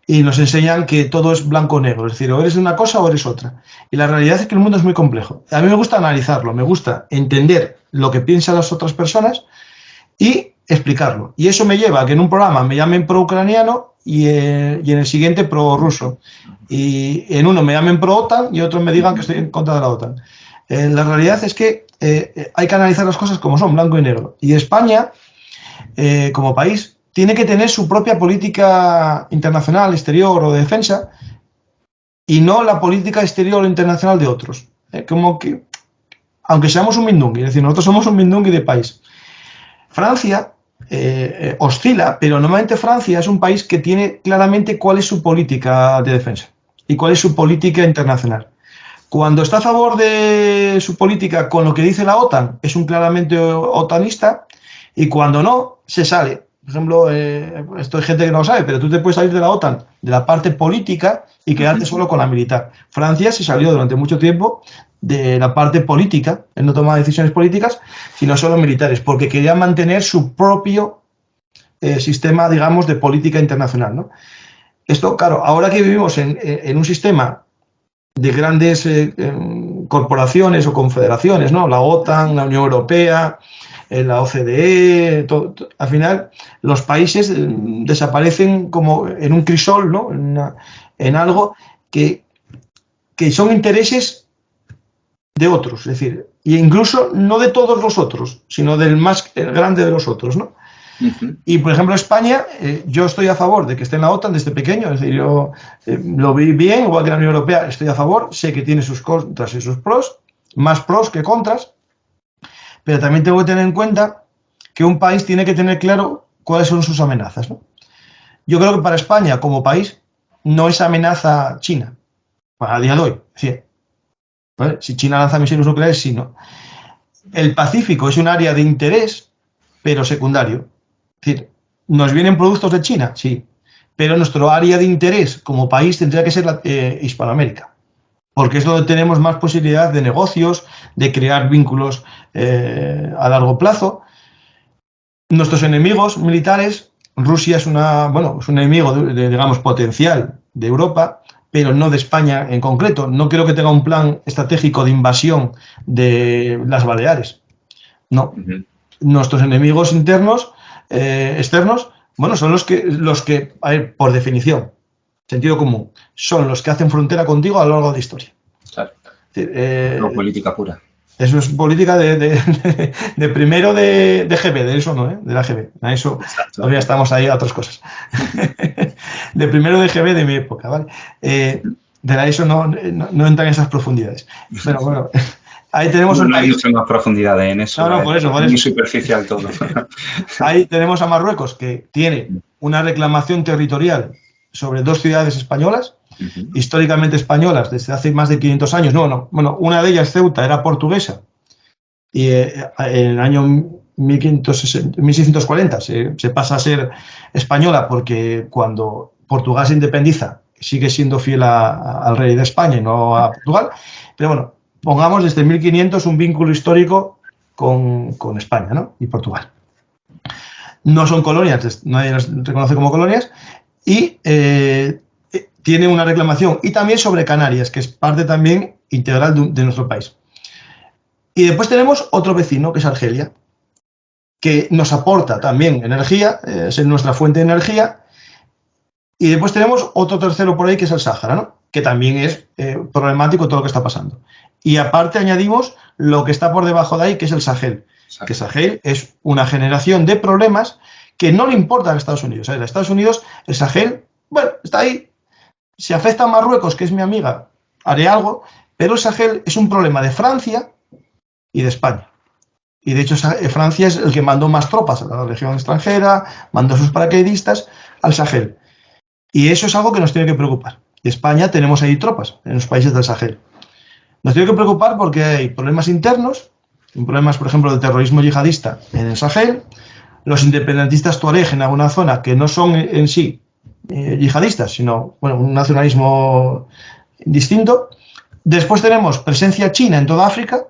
y nos enseñan que todo es blanco o negro, es decir, o eres una cosa o eres otra. Y la realidad es que el mundo es muy complejo. A mí me gusta analizarlo, me gusta entender lo que piensan las otras personas y explicarlo. Y eso me lleva a que en un programa me llamen pro-ucraniano y en el siguiente pro-ruso. Y en uno me llamen pro-OTAN y otros me digan que estoy en contra de la OTAN. La realidad es que hay que analizar las cosas como son, blanco y negro. Y España, como país, tiene que tener su propia política internacional, exterior o de defensa, y no la política exterior o internacional de otros. Como que, aunque seamos un mindungui, es decir, nosotros somos un mindungui de país. Francia oscila, pero normalmente Francia es un país que tiene claramente cuál es su política de defensa y cuál es su política internacional. Cuando está a favor de su política con lo que dice la OTAN, es un claramente otanista, y cuando no, se sale. por ejemplo, esto hay gente que no lo sabe, pero tú te puedes salir de la OTAN, de la parte política y quedarte solo con la militar. Francia se salió durante mucho tiempo de la parte política, él no tomaba decisiones políticas, sino solo militares, porque quería mantener su propio sistema, digamos, de política internacional, ¿no? Esto, claro, ahora que vivimos en un sistema de grandes corporaciones o confederaciones, ¿no? La OTAN, la Unión Europea, la OCDE, al final los países desaparecen como en un crisol, ¿no? En algo que son intereses de otros, es decir, e incluso no de todos los otros, sino del más grande de los otros, ¿no? Y, por ejemplo, España, yo estoy a favor de que esté en la OTAN desde pequeño, es decir, yo lo vi bien, igual que la Unión Europea, estoy a favor, sé que tiene sus contras y sus pros, más pros que contras, pero también tengo que tener en cuenta que un país tiene que tener claro cuáles son sus amenazas, ¿no? Yo creo que para España, como país, no es amenaza China, a día de hoy, sí. ¿Vale? Si China lanza misiles nucleares, sí, ¿no? El Pacífico es un área de interés, pero secundario. Es decir, ¿nos vienen productos de China? Sí. Pero nuestro área de interés como país tendría que ser Hispanoamérica, porque es donde tenemos más posibilidad de negocios, de crear vínculos a largo plazo. Nuestros enemigos militares, Rusia es un enemigo, digamos, potencial de Europa, pero no de España en concreto. No creo que tenga un plan estratégico de invasión de las Baleares. No. Nuestros enemigos internos, externos, bueno, son los que, a ver, por definición, sentido común, son los que hacen frontera contigo a lo largo de la historia. Claro. No, política pura. Eso es política de primero de GB, de eso no, de la GB. A eso todavía estamos ahí a otras cosas. De primero de GB de mi época, ¿vale? De la ESO no entra en esas profundidades. Pero bueno, ahí tenemos no hay muchas más profundidades en eso. No, por eso. Muy superficial todo. Ahí tenemos a Marruecos, que tiene una reclamación territorial sobre 2 ciudades españolas, históricamente españolas desde hace más de 500 años. Bueno, una de ellas, Ceuta, era portuguesa y en el año 1640 se pasa a ser española, porque cuando Portugal se independiza sigue siendo fiel al rey de España y no a Portugal. Pero bueno, pongamos desde 1500 un vínculo histórico con España, ¿no? Y Portugal. No son colonias, nadie las reconoce como colonias, y tiene una reclamación, y también sobre Canarias, que es parte también integral de nuestro país. Y después tenemos otro vecino, que es Argelia, que nos aporta también energía, es nuestra fuente de energía. Y después tenemos otro tercero por ahí, que es el Sáhara, ¿no? Que también es problemático todo lo que está pasando. Y aparte añadimos lo que está por debajo de ahí, que es el Sahel. Exacto. Que Sahel es una generación de problemas que no le importa a Estados Unidos. A Estados Unidos, el Sahel, bueno, está ahí. Si afecta a Marruecos, que es mi amiga, haré algo, pero el Sahel es un problema de Francia y de España. Y de hecho Francia es el que mandó más tropas a la región extranjera, mandó sus paracaidistas al Sahel. Y eso es algo que nos tiene que preocupar. Y España tenemos ahí tropas en los países del Sahel. Nos tiene que preocupar porque hay problemas internos, problemas, por ejemplo, de terrorismo yihadista en el Sahel, los independentistas tuareg en alguna zona que no son en sí yihadistas, sino un nacionalismo distinto. Después tenemos presencia china en toda África,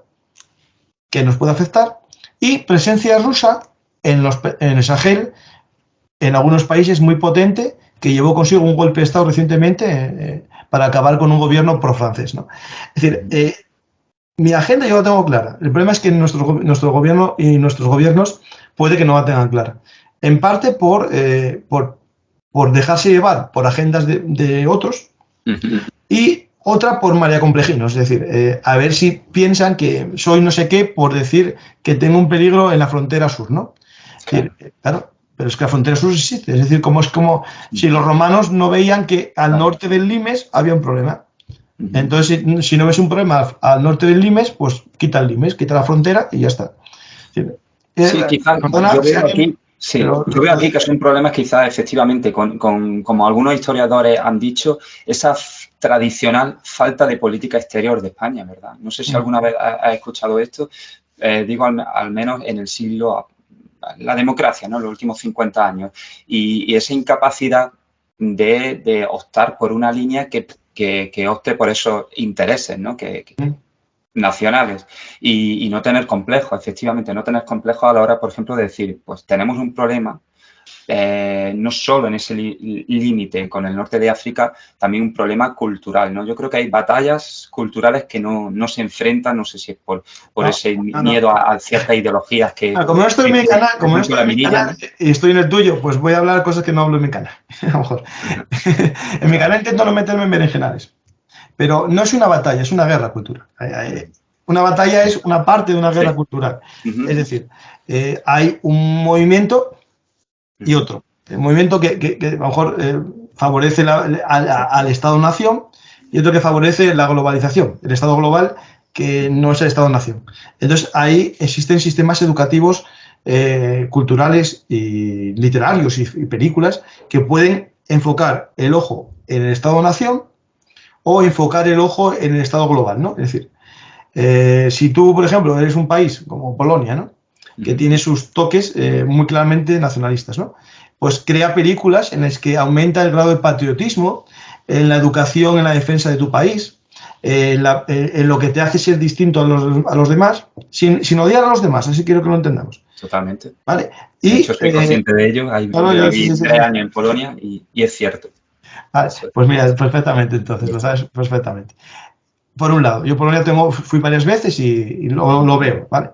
que nos puede afectar, y presencia rusa en el Sahel, en algunos países muy potente, que llevó consigo un golpe de Estado recientemente para acabar con un gobierno pro-francés, ¿no? Es decir, mi agenda yo la tengo clara. El problema es que nuestro gobierno y nuestros gobiernos puede que no la tengan clara. En parte por dejarse llevar por agendas de otros, y otra por María Complejinos, es decir, a ver si piensan que soy no sé qué por decir que tengo un peligro en la frontera sur, ¿no? Claro, pero es que la frontera sur existe, es decir, es como si los romanos no veían que al norte del Limes había un problema. Entonces, si no ves un problema al norte del Limes, pues quita el Limes, quita la frontera y ya está. Sí, quizás yo veo aquí que son problemas quizás efectivamente, como algunos historiadores han dicho, esa tradicional falta de política exterior de España, ¿verdad? No sé si alguna vez has escuchado esto, digo al menos en el siglo la democracia, ¿no? Los últimos 50 años. Y esa incapacidad de optar por una línea que opte por esos intereses, ¿no? Nacionales y no tener complejos, efectivamente, no tener complejos a la hora, por ejemplo, de decir, pues tenemos un problema, no solo en ese límite con el norte de África, también un problema cultural, ¿no? Yo creo que hay batallas culturales que no se enfrentan, no sé si es por ese miedo a ciertas ideologías que... como no estoy en mi canal, y estoy en el tuyo, pues voy a hablar cosas que no hablo en mi canal, a lo mejor. En mi canal intento no meterme en berenjenales. Pero no es una batalla, es una guerra cultural. Una batalla es una parte de una guerra cultural. Es decir, hay un movimiento y otro. El movimiento que a lo mejor favorece al Estado-nación y otro que favorece la globalización, el Estado global que no es el Estado-nación. Entonces, ahí existen sistemas educativos, culturales y literarios y películas que pueden enfocar el ojo en el Estado-nación o enfocar el ojo en el Estado global, ¿no? Es decir, si tú, por ejemplo, eres un país como Polonia, ¿no? Que tiene sus toques muy claramente nacionalistas, ¿no? Pues crea películas en las que aumenta el grado de patriotismo en la educación, en la defensa de tu país, en lo que te hace ser distinto a los demás, sin odiar a los demás, así quiero que lo entendamos. Totalmente. ¿Vale? De hecho, soy consciente de ello. Viví 3 años en Polonia y es cierto. Vale, pues mira, perfectamente, entonces, lo sabes perfectamente. Por un lado, yo Polonia fui varias veces y lo veo, ¿vale?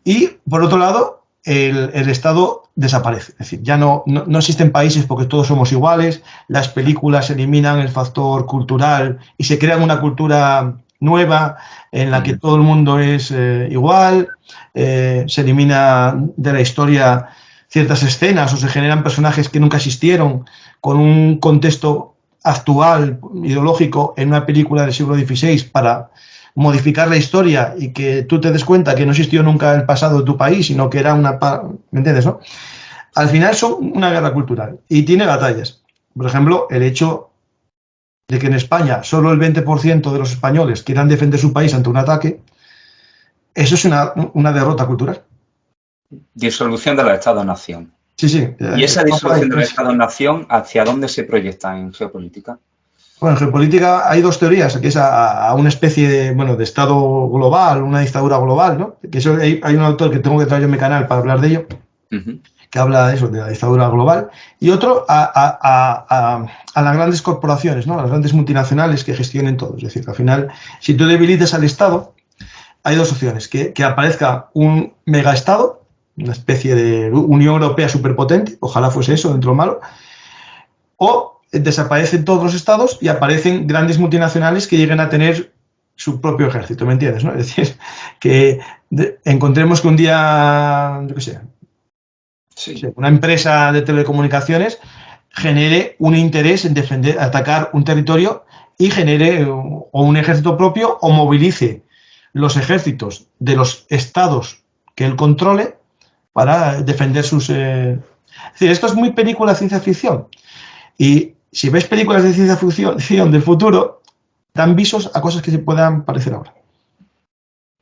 Y por otro lado, el Estado desaparece. Es decir, ya no existen países porque todos somos iguales, las películas eliminan el factor cultural y se crea una cultura nueva en la que todo el mundo es igual, se elimina de la historia ciertas escenas o se generan personajes que nunca existieron con un contexto actual, ideológico, en una película del siglo XVI para modificar la historia y que tú te des cuenta que no existió nunca el pasado de tu país, sino que era ¿me entiendes, no? Al final son una guerra cultural y tiene batallas. Por ejemplo, el hecho de que en España solo el 20% de los españoles quieran defender su país ante un ataque, eso es una derrota cultural. Disolución de los Estados-nación. Sí, sí. ¿Y esa disolución de los Estados-nación hacia dónde se proyecta en geopolítica? Bueno, en geopolítica hay dos teorías, que es a una especie de Estado global, una dictadura global, ¿no? Que eso, hay un autor que tengo que traer yo en mi canal para hablar de ello, que habla de eso, de la dictadura global, y otro a las grandes corporaciones, ¿no? A las grandes multinacionales que gestionen todo. Es decir, que al final, si tú debilitas al Estado, hay dos opciones, que aparezca un megaestado, una especie de Unión Europea superpotente, ojalá fuese eso dentro de malo, o desaparecen todos los estados y aparecen grandes multinacionales que lleguen a tener su propio ejército, ¿me entiendes? ¿No? Es decir, que encontremos que un día, yo qué sé, una empresa de telecomunicaciones genere un interés en defender, atacar un territorio y genere o un ejército propio o movilice los ejércitos de los estados que él controle para defender sus... Es decir, esto es muy película de ciencia ficción. Y si ves películas de ciencia ficción del futuro, dan visos a cosas que se puedan parecer ahora.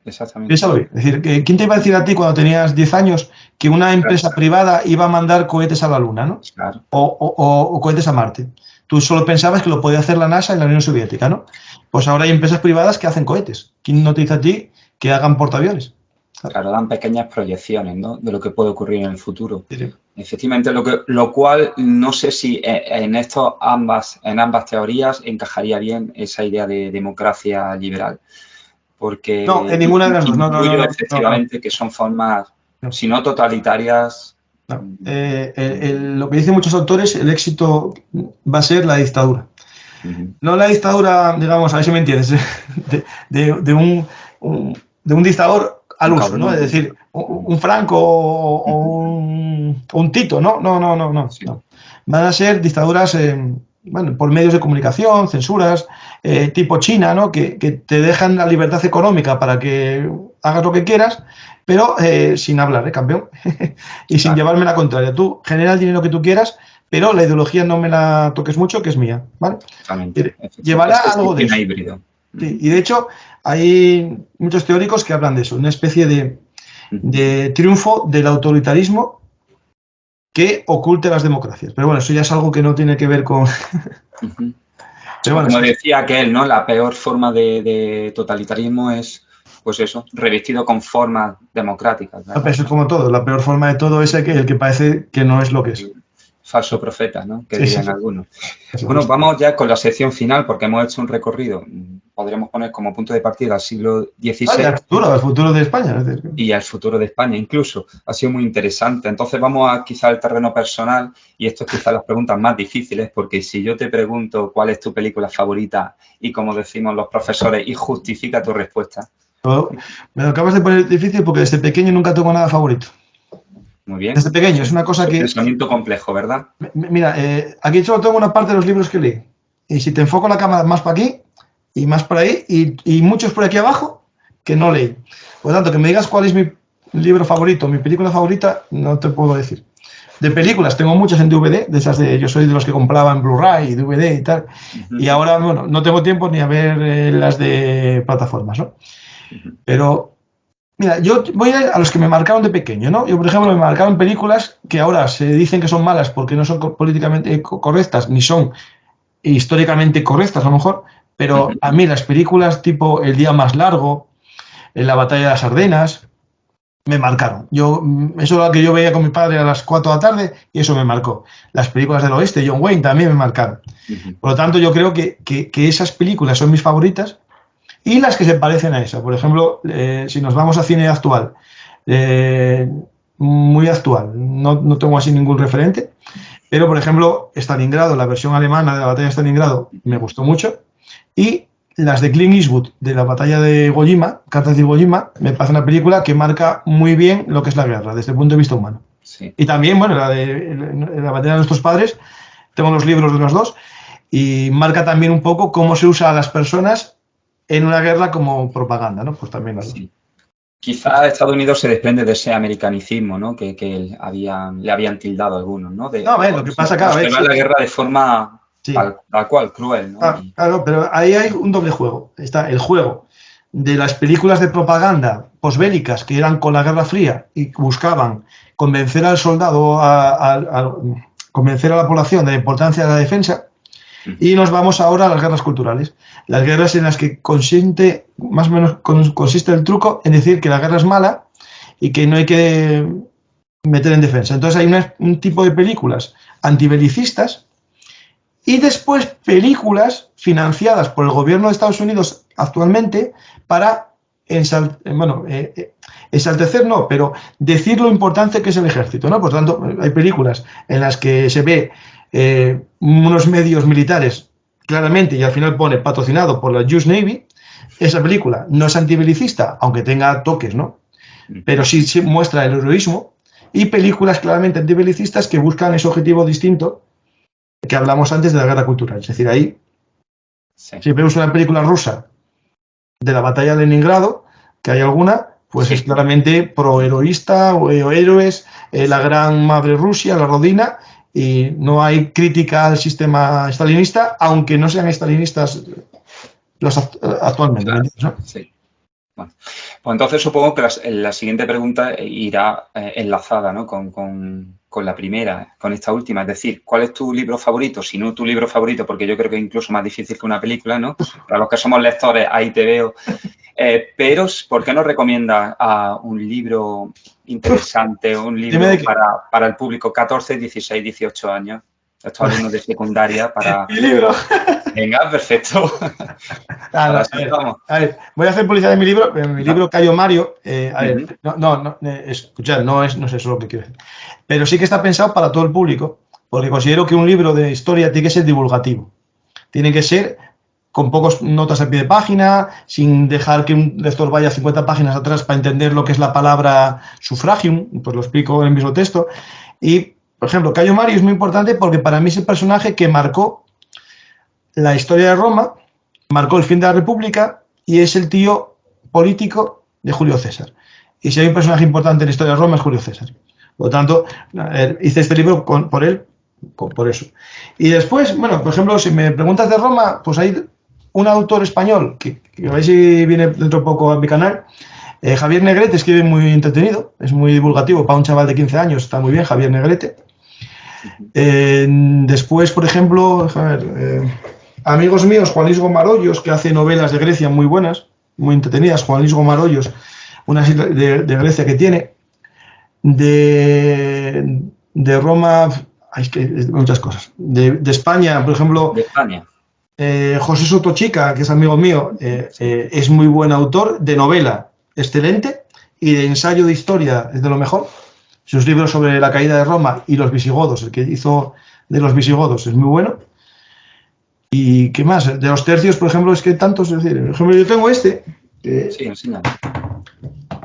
Exactamente. Piénsalo bien. Es decir, ¿quién te iba a decir a ti cuando tenías 10 años que una empresa privada iba a mandar cohetes a la Luna, ¿no? Claro. O cohetes a Marte? Tú solo pensabas que lo podía hacer la NASA en la Unión Soviética, ¿no? Pues ahora hay empresas privadas que hacen cohetes. ¿Quién no te dice a ti que hagan portaaviones? Claro, dan pequeñas proyecciones, ¿no? De lo que puede ocurrir en el futuro. Sí. Efectivamente, lo cual no sé si en ambas teorías encajaría bien esa idea de democracia liberal. Porque no, en ninguna de las dos. No, efectivamente, que son formas, si no totalitarias. No. Lo que dicen muchos autores, el éxito va a ser la dictadura. No la dictadura, digamos, a ver si me entiendes, de un dictador al uso, ¿no? Es decir, un Franco o un Tito, no. Sí. No. Van a ser dictaduras, por medios de comunicación, censuras, tipo China, ¿no? Que te dejan la libertad económica para que hagas lo que quieras, pero sin hablar, campeón, y sin llevarme la contraria. Tú genera el dinero que tú quieras, pero la ideología no me la toques mucho, que es mía, ¿vale? Llevará algo de eso. Híbrido. Sí, y de hecho hay muchos teóricos que hablan de eso, una especie de de triunfo del autoritarismo que oculte las democracias. Pero bueno, eso ya es algo que no tiene que ver con... Pero bueno, como decía aquel, ¿no? La peor forma de totalitarismo es, pues eso, revestido con formas democráticas. Eso es como todo. La peor forma de todo es el que parece que no es lo que es. Falso profeta, ¿no? Que dirían algunos. Bueno, vamos ya con la sección final, porque hemos hecho un recorrido, podríamos poner como punto de partida al siglo XVI. El futuro de España. Y al futuro de España, incluso. Ha sido muy interesante. Entonces vamos a quizá al terreno personal, y esto es quizá las preguntas más difíciles, porque si yo te pregunto cuál es tu película favorita, y como decimos los profesores, y justifica tu respuesta. Me lo acabas de poner difícil porque desde pequeño nunca tengo nada favorito. Muy bien. Desde pequeño, es una cosa que... Pensamiento complejo, ¿verdad? Mira, aquí solo tengo una parte de los libros que leí. Y si te enfoco la cámara más para aquí y más para ahí y muchos por aquí abajo que no leí. Por lo tanto, que me digas cuál es mi libro favorito, mi película favorita, no te puedo decir. De películas, tengo muchas en DVD, de esas yo soy de los que compraba en Blu-ray y DVD y tal. Y ahora, bueno, no tengo tiempo ni a ver las de plataformas, ¿no? Pero... Mira, yo voy a los que me marcaron de pequeño, ¿no? Yo, por ejemplo, me marcaron películas que ahora se dicen que son malas porque no son políticamente correctas, ni son históricamente correctas, a lo mejor, pero a mí las películas tipo El día más largo, La batalla de las Ardenas, me marcaron. Eso es lo que yo veía con mi padre a las 4 de la tarde y eso me marcó. Las películas del oeste, John Wayne, también me marcaron. Por lo tanto, yo creo que esas películas son mis favoritas. Y las que se parecen a esa. Por ejemplo, si nos vamos a cine actual, muy actual, no tengo así ningún referente, pero por ejemplo, Stalingrado, la versión alemana de la batalla de Stalingrado, me gustó mucho. Y las de Clint Eastwood, de la batalla de Iwo Jima, Cartas de Iwo Jima, me parece una película que marca muy bien lo que es la guerra, desde el punto de vista humano. Sí. Y también, bueno, la batalla de nuestros padres, tengo los libros de los dos, y marca también un poco cómo se usa a las personas en una guerra como propaganda, ¿no? Pues también. Sí. Quizá Estados Unidos se desprende de ese americanicismo, ¿no? Que le habían tildado algunos, ¿no? Lo que pasa cada vez... la guerra de forma tal cual, cruel, ¿no? Claro, pero ahí hay un doble juego. Está el juego de las películas de propaganda posbélicas que eran con la Guerra Fría y buscaban convencer al soldado, convencer a la población de la importancia de la defensa. Y nos vamos ahora a las guerras culturales. Las guerras en las que más o menos consiste el truco en decir que la guerra es mala y que no hay que meter en defensa. Entonces hay un tipo de películas antibelicistas y después películas financiadas por el gobierno de Estados Unidos actualmente para ensaltecer no, pero decir lo importante que es el ejército, ¿no? Por tanto, hay películas en las que se ve unos medios militares claramente y al final pone patrocinado por la US Navy. Esa película no es antibelicista, aunque tenga toques, ¿no? Pero sí muestra el heroísmo. Y películas claramente antibelicistas que buscan ese objetivo distinto que hablamos antes de la guerra cultural. Es decir, ahí si vemos una película rusa de la batalla de Leningrado, que hay alguna, pues es claramente pro-heroísta o héroes, la gran madre Rusia, la Rodina, y no hay crítica al sistema stalinista, aunque no sean stalinistas los actualmente. Claro, ¿no? Sí. Bueno, pues entonces supongo que la siguiente pregunta irá enlazada, ¿no? con la primera, con esta última. Es decir, ¿cuál es tu libro favorito? Si no tu libro favorito, porque yo creo que es incluso más difícil que una película, ¿no? Para los que somos lectores, ahí te veo. Pero, ¿por qué no recomiendas un libro interesante, un libro para el público 14, 16, 18 años? Estos alumnos de secundaria para... ¡Mi libro! Venga, perfecto. A ver, voy a hacer publicidad de mi libro. Mi libro Cayo Mario, escuchad, no es eso lo que quiero decir. Pero sí que está pensado para todo el público, porque considero que un libro de historia tiene que ser divulgativo. Tiene que ser con pocas notas a pie de página, sin dejar que un lector vaya 50 páginas atrás para entender lo que es la palabra sufragium, pues lo explico en el mismo texto. Y, por ejemplo, Cayo Mario es muy importante porque para mí es el personaje que marcó la historia de Roma, marcó el fin de la República y es el tío político de Julio César. Y si hay un personaje importante en la historia de Roma es Julio César. Por lo tanto, hice este libro por él, por eso. Y después, bueno, por ejemplo, si me preguntas de Roma, pues hay un autor español, que a ver si viene dentro de poco a mi canal, Javier Negrete escribe muy entretenido, es muy divulgativo, para un chaval de 15 años está muy bien, Javier Negrete. Después, por ejemplo, amigos míos, Juan Luis Gomarollos, que hace novelas de Grecia muy buenas, muy entretenidas. Juan Luis Gomarollos, una serie de Grecia que tiene. De Roma, hay muchas cosas. De España, por ejemplo, De España. José Sotochica, que es amigo mío, es muy buen autor de novela, excelente, y de ensayo de historia es de lo mejor. Sus libros sobre la caída de Roma y los visigodos, el que hizo de los visigodos, es muy bueno. ¿Y qué más? De los tercios, por ejemplo, es que tantos, es decir, por ejemplo, yo tengo este. Sí, enseña.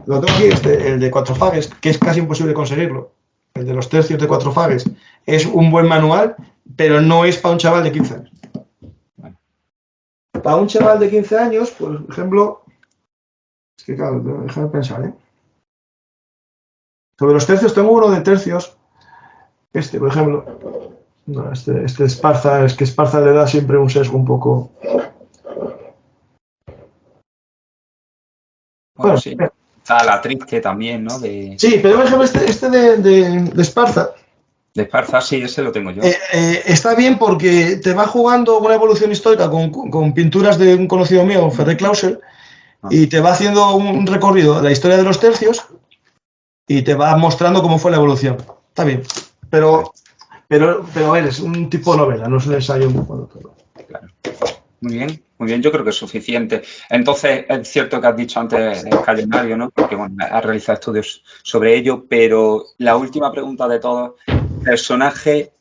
Lo tengo aquí, el de Cuatro Fages, que es casi imposible conseguirlo. El de los tercios de Cuatro Fages. Es un buen manual, pero no es para un chaval de 15 años. Para un chaval de 15 años, por ejemplo, es que claro, déjame pensar, ¿eh? Sobre los tercios tengo uno de tercios. Este, por ejemplo. No, este Esparza, es que Esparza le da siempre un sesgo un poco. Bueno, sí. Está la triste también, ¿no? Sí, pero por ejemplo, este de Esparza. De Esparza, sí, ese lo tengo yo. Está bien porque te va jugando una evolución histórica con pinturas de un conocido mío, Ferré Clausel, y te va haciendo un recorrido de la historia de los tercios y te va mostrando cómo fue la evolución. Está bien, pero es un tipo de novela, no es un ensayo muy bueno. Claro. Muy bien, yo creo que es suficiente. Entonces, es cierto que has dicho antes el calendario, ¿no? Porque, bueno, has realizado estudios sobre ello, pero la última pregunta de todos, personaje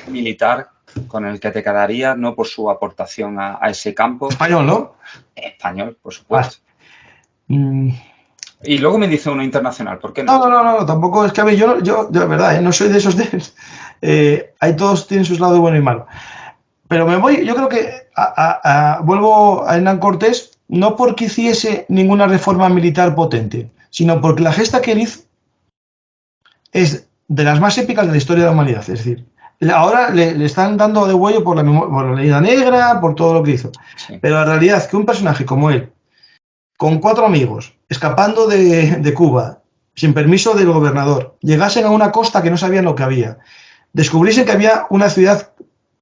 militar con el que te quedarías, ¿no? Por su aportación a ese campo. Español, ¿no? Español, por supuesto. Y luego me dice uno internacional, ¿por qué no? No, tampoco, es que a mí, yo de verdad, no soy de esos ahí todos tienen sus lados bueno y malo. Pero me voy, yo creo que vuelvo a Hernán Cortés, no porque hiciese ninguna reforma militar potente, sino porque la gesta que él hizo es de las más épicas de la historia de la humanidad. Es decir, ahora le están dando de huello por la leyenda negra, por todo lo que hizo. Sí. Pero la realidad es que un personaje como él, con 4 amigos, escapando de Cuba, sin permiso del gobernador, llegasen a una costa que no sabían lo que había, descubriesen que había una ciudad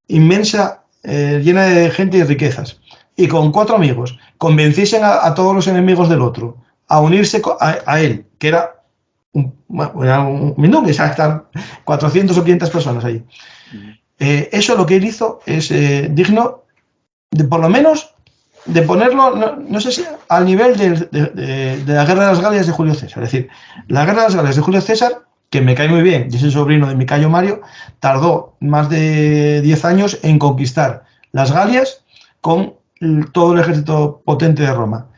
inmensa, llena de gente y riquezas, y con 4 amigos convenciesen a todos los enemigos del otro a unirse a él, que era un mindón, que estar 400 o 500 personas allí. Eso lo que él hizo es digno de, por lo menos, de ponerlo, no sé si al nivel de la Guerra de las Galias de Julio César. Es decir, la Guerra de las Galias de Julio César, que me cae muy bien, y es el sobrino de Micayo Mario, tardó más de 10 años en conquistar las Galias con todo el ejército potente de Roma.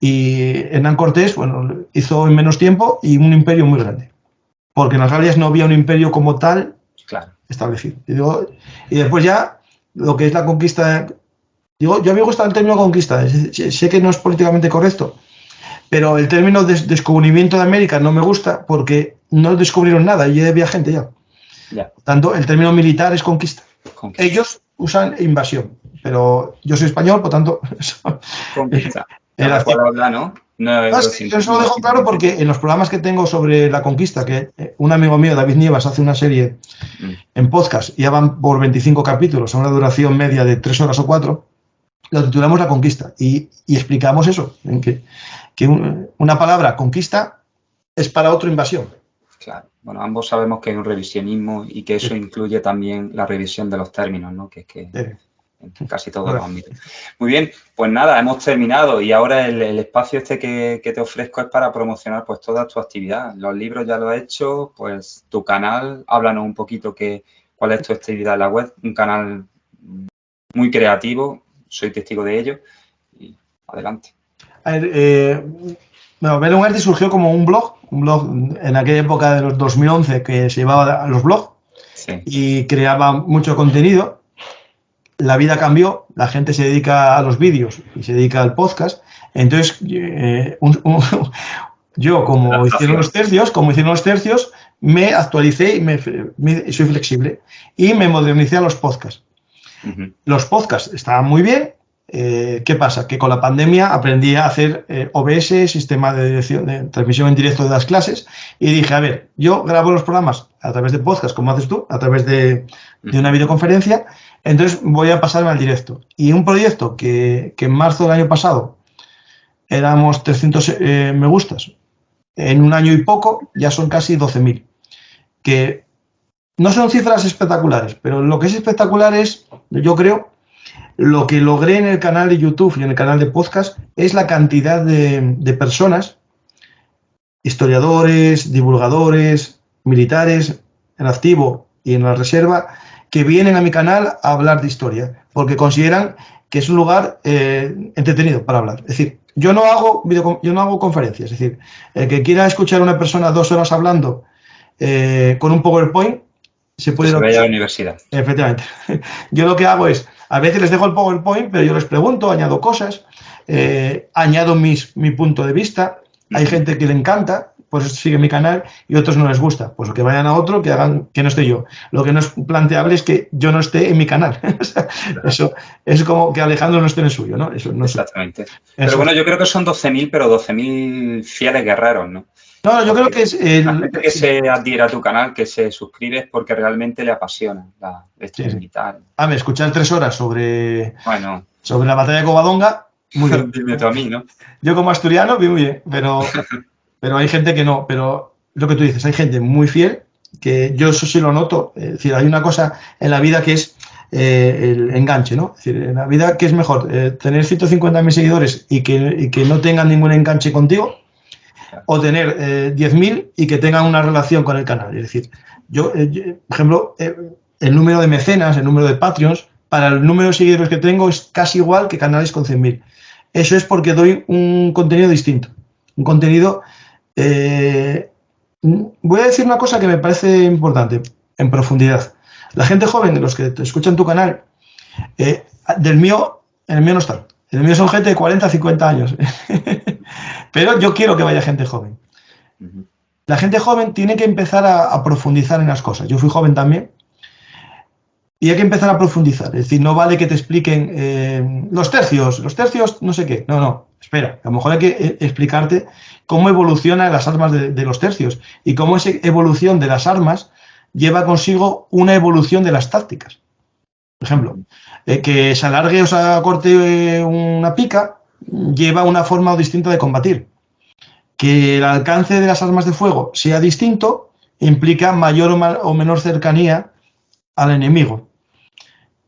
Y Hernán Cortés, bueno, hizo en menos tiempo y un imperio muy grande. Porque en las Galias no había un imperio como tal establecido. Y después ya, lo que es la conquista... yo a mí me gusta el término conquista, sé que no es políticamente correcto, pero el término descubrimiento de América no me gusta porque no descubrieron nada, y había gente ya. Por tanto, el término militar es conquista. Ellos usan invasión, pero yo soy español, por tanto... Conquista. Era habla, ¿no? Sí, yo eso lo dejo claro porque en los programas que tengo sobre la conquista, que un amigo mío, David Nievas, hace una serie en podcast, ya van por 25 capítulos, a una duración media de 3 horas o 4, lo titulamos La Conquista y explicamos eso, en que una palabra conquista es para otro invasión. Claro, bueno, ambos sabemos que hay un revisionismo y que eso incluye también la revisión de los términos, ¿no? Que es que en casi todos los ámbitos. Muy bien, pues nada, hemos terminado y ahora el espacio este que te ofrezco es para promocionar pues toda tu actividad. Los libros ya lo has hecho, pues tu canal, háblanos un poquito cuál es tu actividad en la web, un canal muy creativo, soy testigo de ello y adelante. A ver, Belungarti surgió como un blog en aquella época de los 2011 que se llevaba a los blogs y creaba mucho contenido. La vida cambió, la gente se dedica a los vídeos y se dedica al podcast. Entonces, yo, como hicieron los tercios, me actualicé y soy flexible y me modernicé a los podcasts. Los podcasts estaban muy bien, ¿qué pasa? Que con la pandemia aprendí a hacer OBS, sistema de transmisión en directo de las clases, y dije, a ver, yo grabo los programas a través de podcast, como haces tú, a través de una videoconferencia, entonces voy a pasarme al directo. Y un proyecto que en marzo del año pasado éramos 300 me gustas, en un año y poco ya son casi 12.000, que no son cifras espectaculares, pero lo que es espectacular es, yo creo, lo que logré en el canal de YouTube y en el canal de podcast es la cantidad de personas, historiadores, divulgadores, militares, en activo y en la reserva, que vienen a mi canal a hablar de historia, porque consideran que es un lugar entretenido para hablar. Es decir, yo no hago conferencias, es decir, el que quiera escuchar a una persona 2 horas hablando con un PowerPoint, se puede ir a la universidad. Efectivamente. Yo lo que hago es, a veces les dejo el PowerPoint, pero yo les pregunto, añado cosas, añado mi punto de vista. Hay gente que le encanta, pues sigue mi canal, y otros no les gusta. Pues que vayan a otro, que hagan que no esté yo. Lo que no es planteable es que yo no esté en mi canal. O sea, claro. Eso es como que Alejandro no esté en el suyo, ¿no? Eso no. Exactamente. Pero bueno, yo creo que son 12.000, pero 12.000 fieles guerreros, ¿no? No, yo creo que es... La gente que se adhiere a tu canal, que se suscribe, es porque realmente le apasiona la historia militar. Me escuchar 3 horas sobre la batalla de Covadonga, muy bien. Dime tú a mí, ¿no? Yo como asturiano, muy bien, pero hay gente que no. Pero lo que tú dices, hay gente muy fiel, que yo eso sí lo noto. Es decir, hay una cosa en la vida que es el enganche, ¿no? Es decir, en la vida, ¿qué es mejor? Tener 150.000 seguidores y que no tengan ningún enganche contigo, o tener 10.000 y que tengan una relación con el canal. Es decir, yo por ejemplo, el número de mecenas, el número de Patreons, para el número de seguidores que tengo es casi igual que canales con 100.000. Eso es porque doy un contenido distinto. Un contenido... voy a decir una cosa que me parece importante, en profundidad. La gente joven, los que te escuchan tu canal, en el mío no están. En el mío son gente de 40, 50 años. Pero yo quiero que vaya gente joven. La gente joven tiene que empezar a profundizar en las cosas. Yo fui joven también. Y hay que empezar a profundizar. Es decir, no vale que te expliquen los tercios no sé qué. No, espera. A lo mejor hay que explicarte cómo evolucionan las armas de los tercios y cómo esa evolución de las armas lleva consigo una evolución de las tácticas. Por ejemplo, que se alargue o se acorte una pica lleva una forma distinta de combatir. Que el alcance de las armas de fuego sea distinto implica mayor o menor cercanía al enemigo.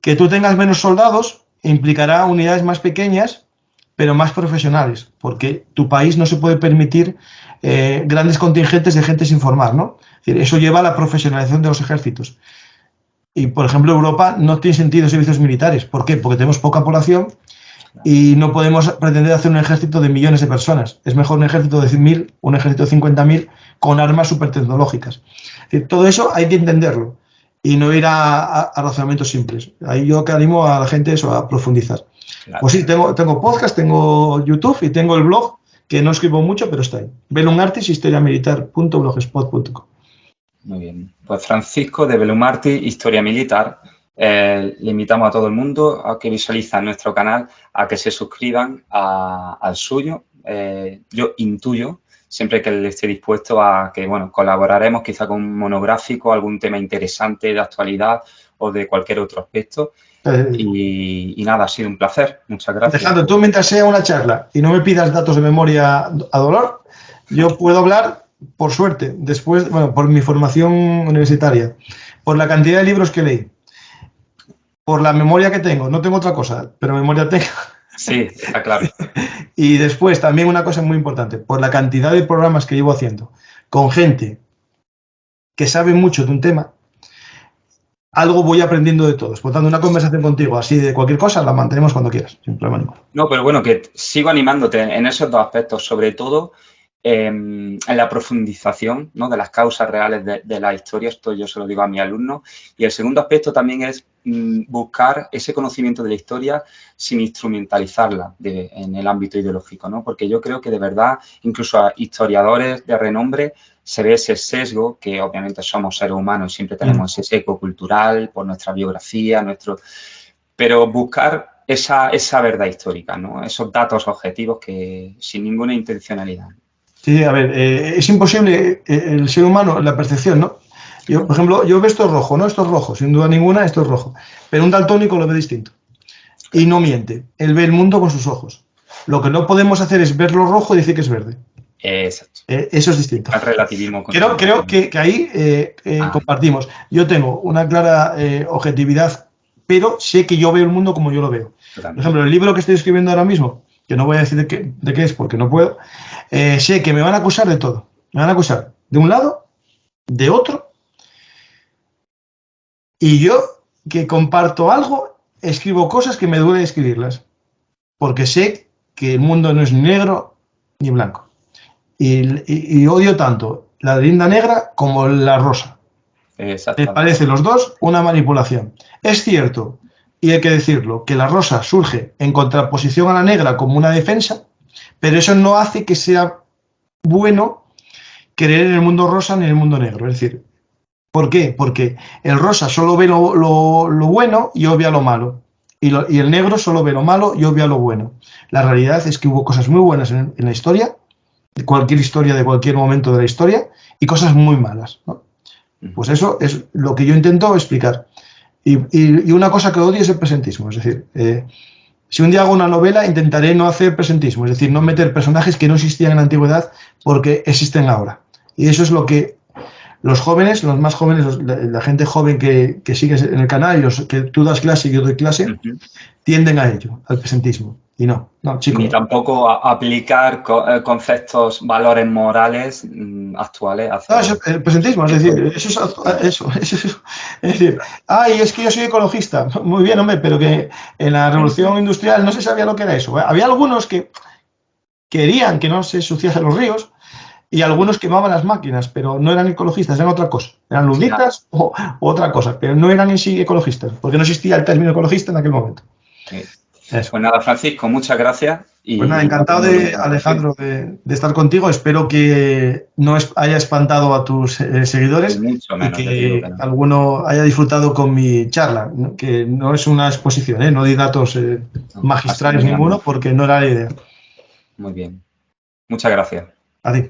Que tú tengas menos soldados implicará unidades más pequeñas, pero más profesionales, porque tu país no se puede permitir grandes contingentes de gente sin formar, ¿no? Es decir, eso lleva a la profesionalización de los ejércitos. Y, por ejemplo, Europa no tiene sentido servicios militares. ¿Por qué? Porque tenemos poca población y no podemos pretender hacer un ejército de millones de personas. Es mejor un ejército de 100.000, un ejército de 50.000 con armas súper tecnológicas. Es decir, todo eso hay que entenderlo y no ir a razonamientos simples. Ahí yo que animo a la gente eso, a profundizar. Claro. Pues sí, tengo podcast, tengo YouTube y tengo el blog, que no escribo mucho, pero está ahí. Belumartis, historiamilitar.blogspot.com. Muy bien. Pues Francisco de Belumartis, Historia Militar. Le invitamos a todo el mundo a que visualizan nuestro canal, a que se suscriban al suyo. Yo intuyo, siempre que él esté dispuesto a que, bueno, colaboraremos quizá con un monográfico, algún tema interesante de actualidad o de cualquier otro aspecto. Y nada, ha sido un placer. Muchas gracias. Alejandro, tú mientras sea una charla y no me pidas datos de memoria a dolor, yo puedo hablar, por suerte, después, bueno, por mi formación universitaria, por la cantidad de libros que leí, por la memoria que tengo, no tengo otra cosa, pero memoria tengo. Sí, está claro. Y después también una cosa muy importante, por la cantidad de programas que llevo haciendo con gente que sabe mucho de un tema, algo voy aprendiendo de todos. Por tanto, una conversación contigo así de cualquier cosa la mantenemos cuando quieras, sin problema ninguno. No, pero bueno, que sigo animándote en esos dos aspectos, sobre todo en la profundización, ¿no?, de las causas reales de la historia. Esto yo se lo digo a mis alumnos. Y el segundo aspecto también es buscar ese conocimiento de la historia sin instrumentalizarla en el ámbito ideológico, ¿no? Porque yo creo que de verdad, incluso a historiadores de renombre, se ve ese sesgo, que obviamente somos seres humanos y siempre tenemos ese sesgo cultural por nuestra biografía, pero buscar esa verdad histórica, ¿no? Esos datos objetivos que sin ninguna intencionalidad. Sí, a ver, es imposible el ser humano, la percepción, ¿no? Yo, por ejemplo, yo veo esto es rojo, ¿no? Esto es rojo, sin duda ninguna, esto es rojo. Pero un daltónico lo ve distinto. Y no miente. Él ve el mundo con sus ojos. Lo que no podemos hacer es verlo rojo y decir que es verde. Exacto. Eso es distinto. El relativismo. Creo que ahí compartimos. Yo tengo una clara objetividad, pero sé que yo veo el mundo como yo lo veo. Por ejemplo, el libro que estoy escribiendo ahora mismo, que no voy a decir de qué es porque no puedo, sé que me van a acusar de todo. Me van a acusar de un lado, de otro, y yo que comparto algo, escribo cosas que me duele escribirlas, porque sé que el mundo no es ni negro ni blanco. Y odio tanto la linda negra como la rosa. Me parece los dos una manipulación. Es cierto, y hay que decirlo, que la rosa surge en contraposición a la negra como una defensa, pero eso no hace que sea bueno creer en el mundo rosa ni en el mundo negro. Es decir, ¿por qué? Porque el rosa solo ve lo bueno y obvia lo malo. Y el negro solo ve lo malo y obvia lo bueno. La realidad es que hubo cosas muy buenas en la historia, de cualquier historia, de cualquier momento de la historia, y cosas muy malas, ¿no? Pues eso es lo que yo intento explicar. Y una cosa que odio es el presentismo. Es decir, si un día hago una novela, intentaré no hacer presentismo, es decir, no meter personajes que no existían en la antigüedad porque existen ahora. Y eso es lo que los jóvenes, los más jóvenes, la gente joven que sigue en el canal y los que tú das clase y yo doy clase, tienden a ello, al presentismo. Y no, chicos. Ni tampoco aplicar conceptos, valores morales actuales. Eso es el presentismo, es decir, eso. Es decir, es que yo soy ecologista. Muy bien, hombre, pero que en la revolución industrial no se sabía lo que era eso. Había algunos que querían que no se ensuciasen los ríos y algunos quemaban las máquinas, pero no eran ecologistas, eran otra cosa. Eran luditas o otra cosa, pero no eran en sí ecologistas, porque no existía el término ecologista en aquel momento. Eso. Pues nada, Francisco, muchas gracias. Pues nada, encantado Alejandro, de estar contigo. Espero que no haya espantado a tus seguidores mucho menos, y que alguno haya disfrutado con mi charla, ¿no? Que no es una exposición, no di datos magistrales ninguno porque no era la idea. Muy bien. Muchas gracias. A ti.